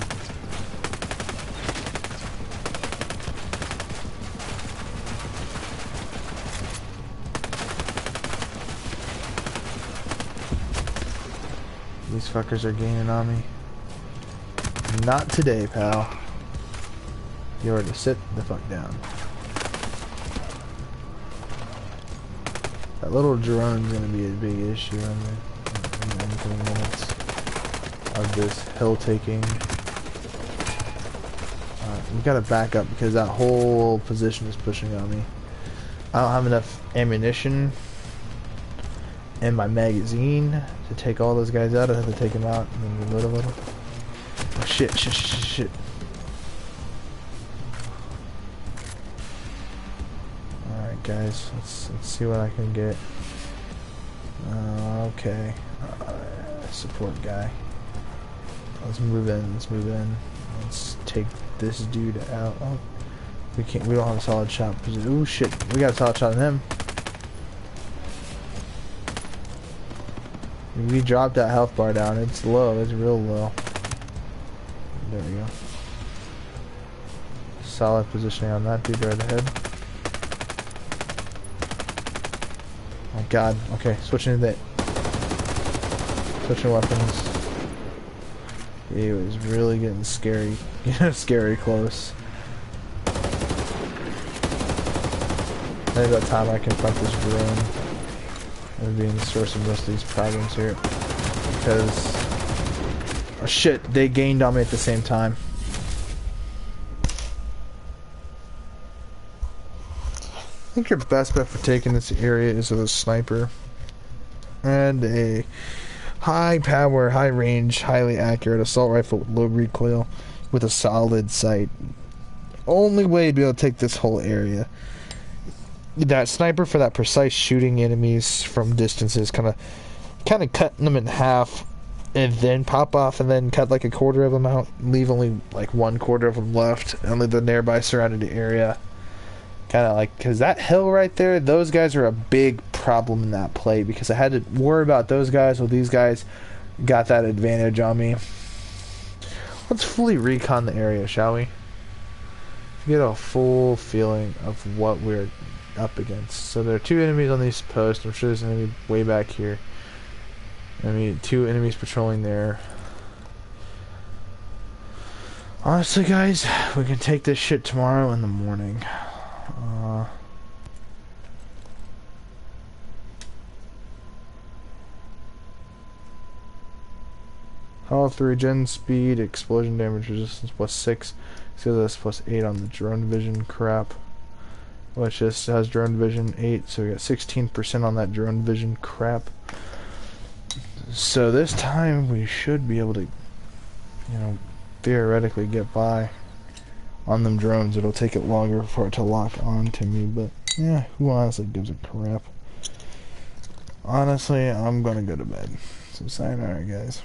These fuckers are gaining on me. Not today, pal. You already sit the fuck down. That little drone's gonna be a big issue in the incoming minutes of this hill taking. We gotta back up because that whole position is pushing on me. I don't have enough ammunition in my magazine to take all those guys out. I have to take them out and then reload a little. Oh shit, shit. Guys, let's see what I can get. Okay, support guy. Let's move in. Let's take this dude out. Oh, we don't have a solid shot position. Ooh shit, we got a solid shot on him. We dropped that health bar down. It's low. It's real low. There we go. Solid positioning on that dude right ahead. Oh god, okay, switching weapons. It was really getting scary, scary close. I think about time I confront this drone and being the source of most of these problems here. Because, oh shit, they gained on me at the same time. I think your best bet for taking this area is with a sniper and a high power, high range, highly accurate assault rifle with low recoil with a solid sight. Only way to be able to take this whole area. That sniper for that precise shooting enemies from distances, kind of cutting them in half and then pop off and then cut like a quarter of them out, leave only like 1/4 of them left, and leave the nearby surrounded area. Kind of like, because that hill right there, those guys are a big problem in that play, because I had to worry about those guys while these guys got that advantage on me. Let's fully recon the area, shall we? Get a full feeling of what we're up against. So there are 2 enemies on these posts. I'm sure there's an enemy way back here. I mean, 2 enemies patrolling there. Honestly, guys, we can take this shit tomorrow in the morning. Health, regen, speed, explosion damage resistance +6. So that's +8 on the drone vision crap. Which just has drone vision 8, so we got 16% on that drone vision crap. So this time we should be able to, theoretically get by on them drones. It'll take it longer for it to lock on to me, but Yeah, who honestly gives a crap? Honestly, I'm gonna go to bed. So sayonara, guys.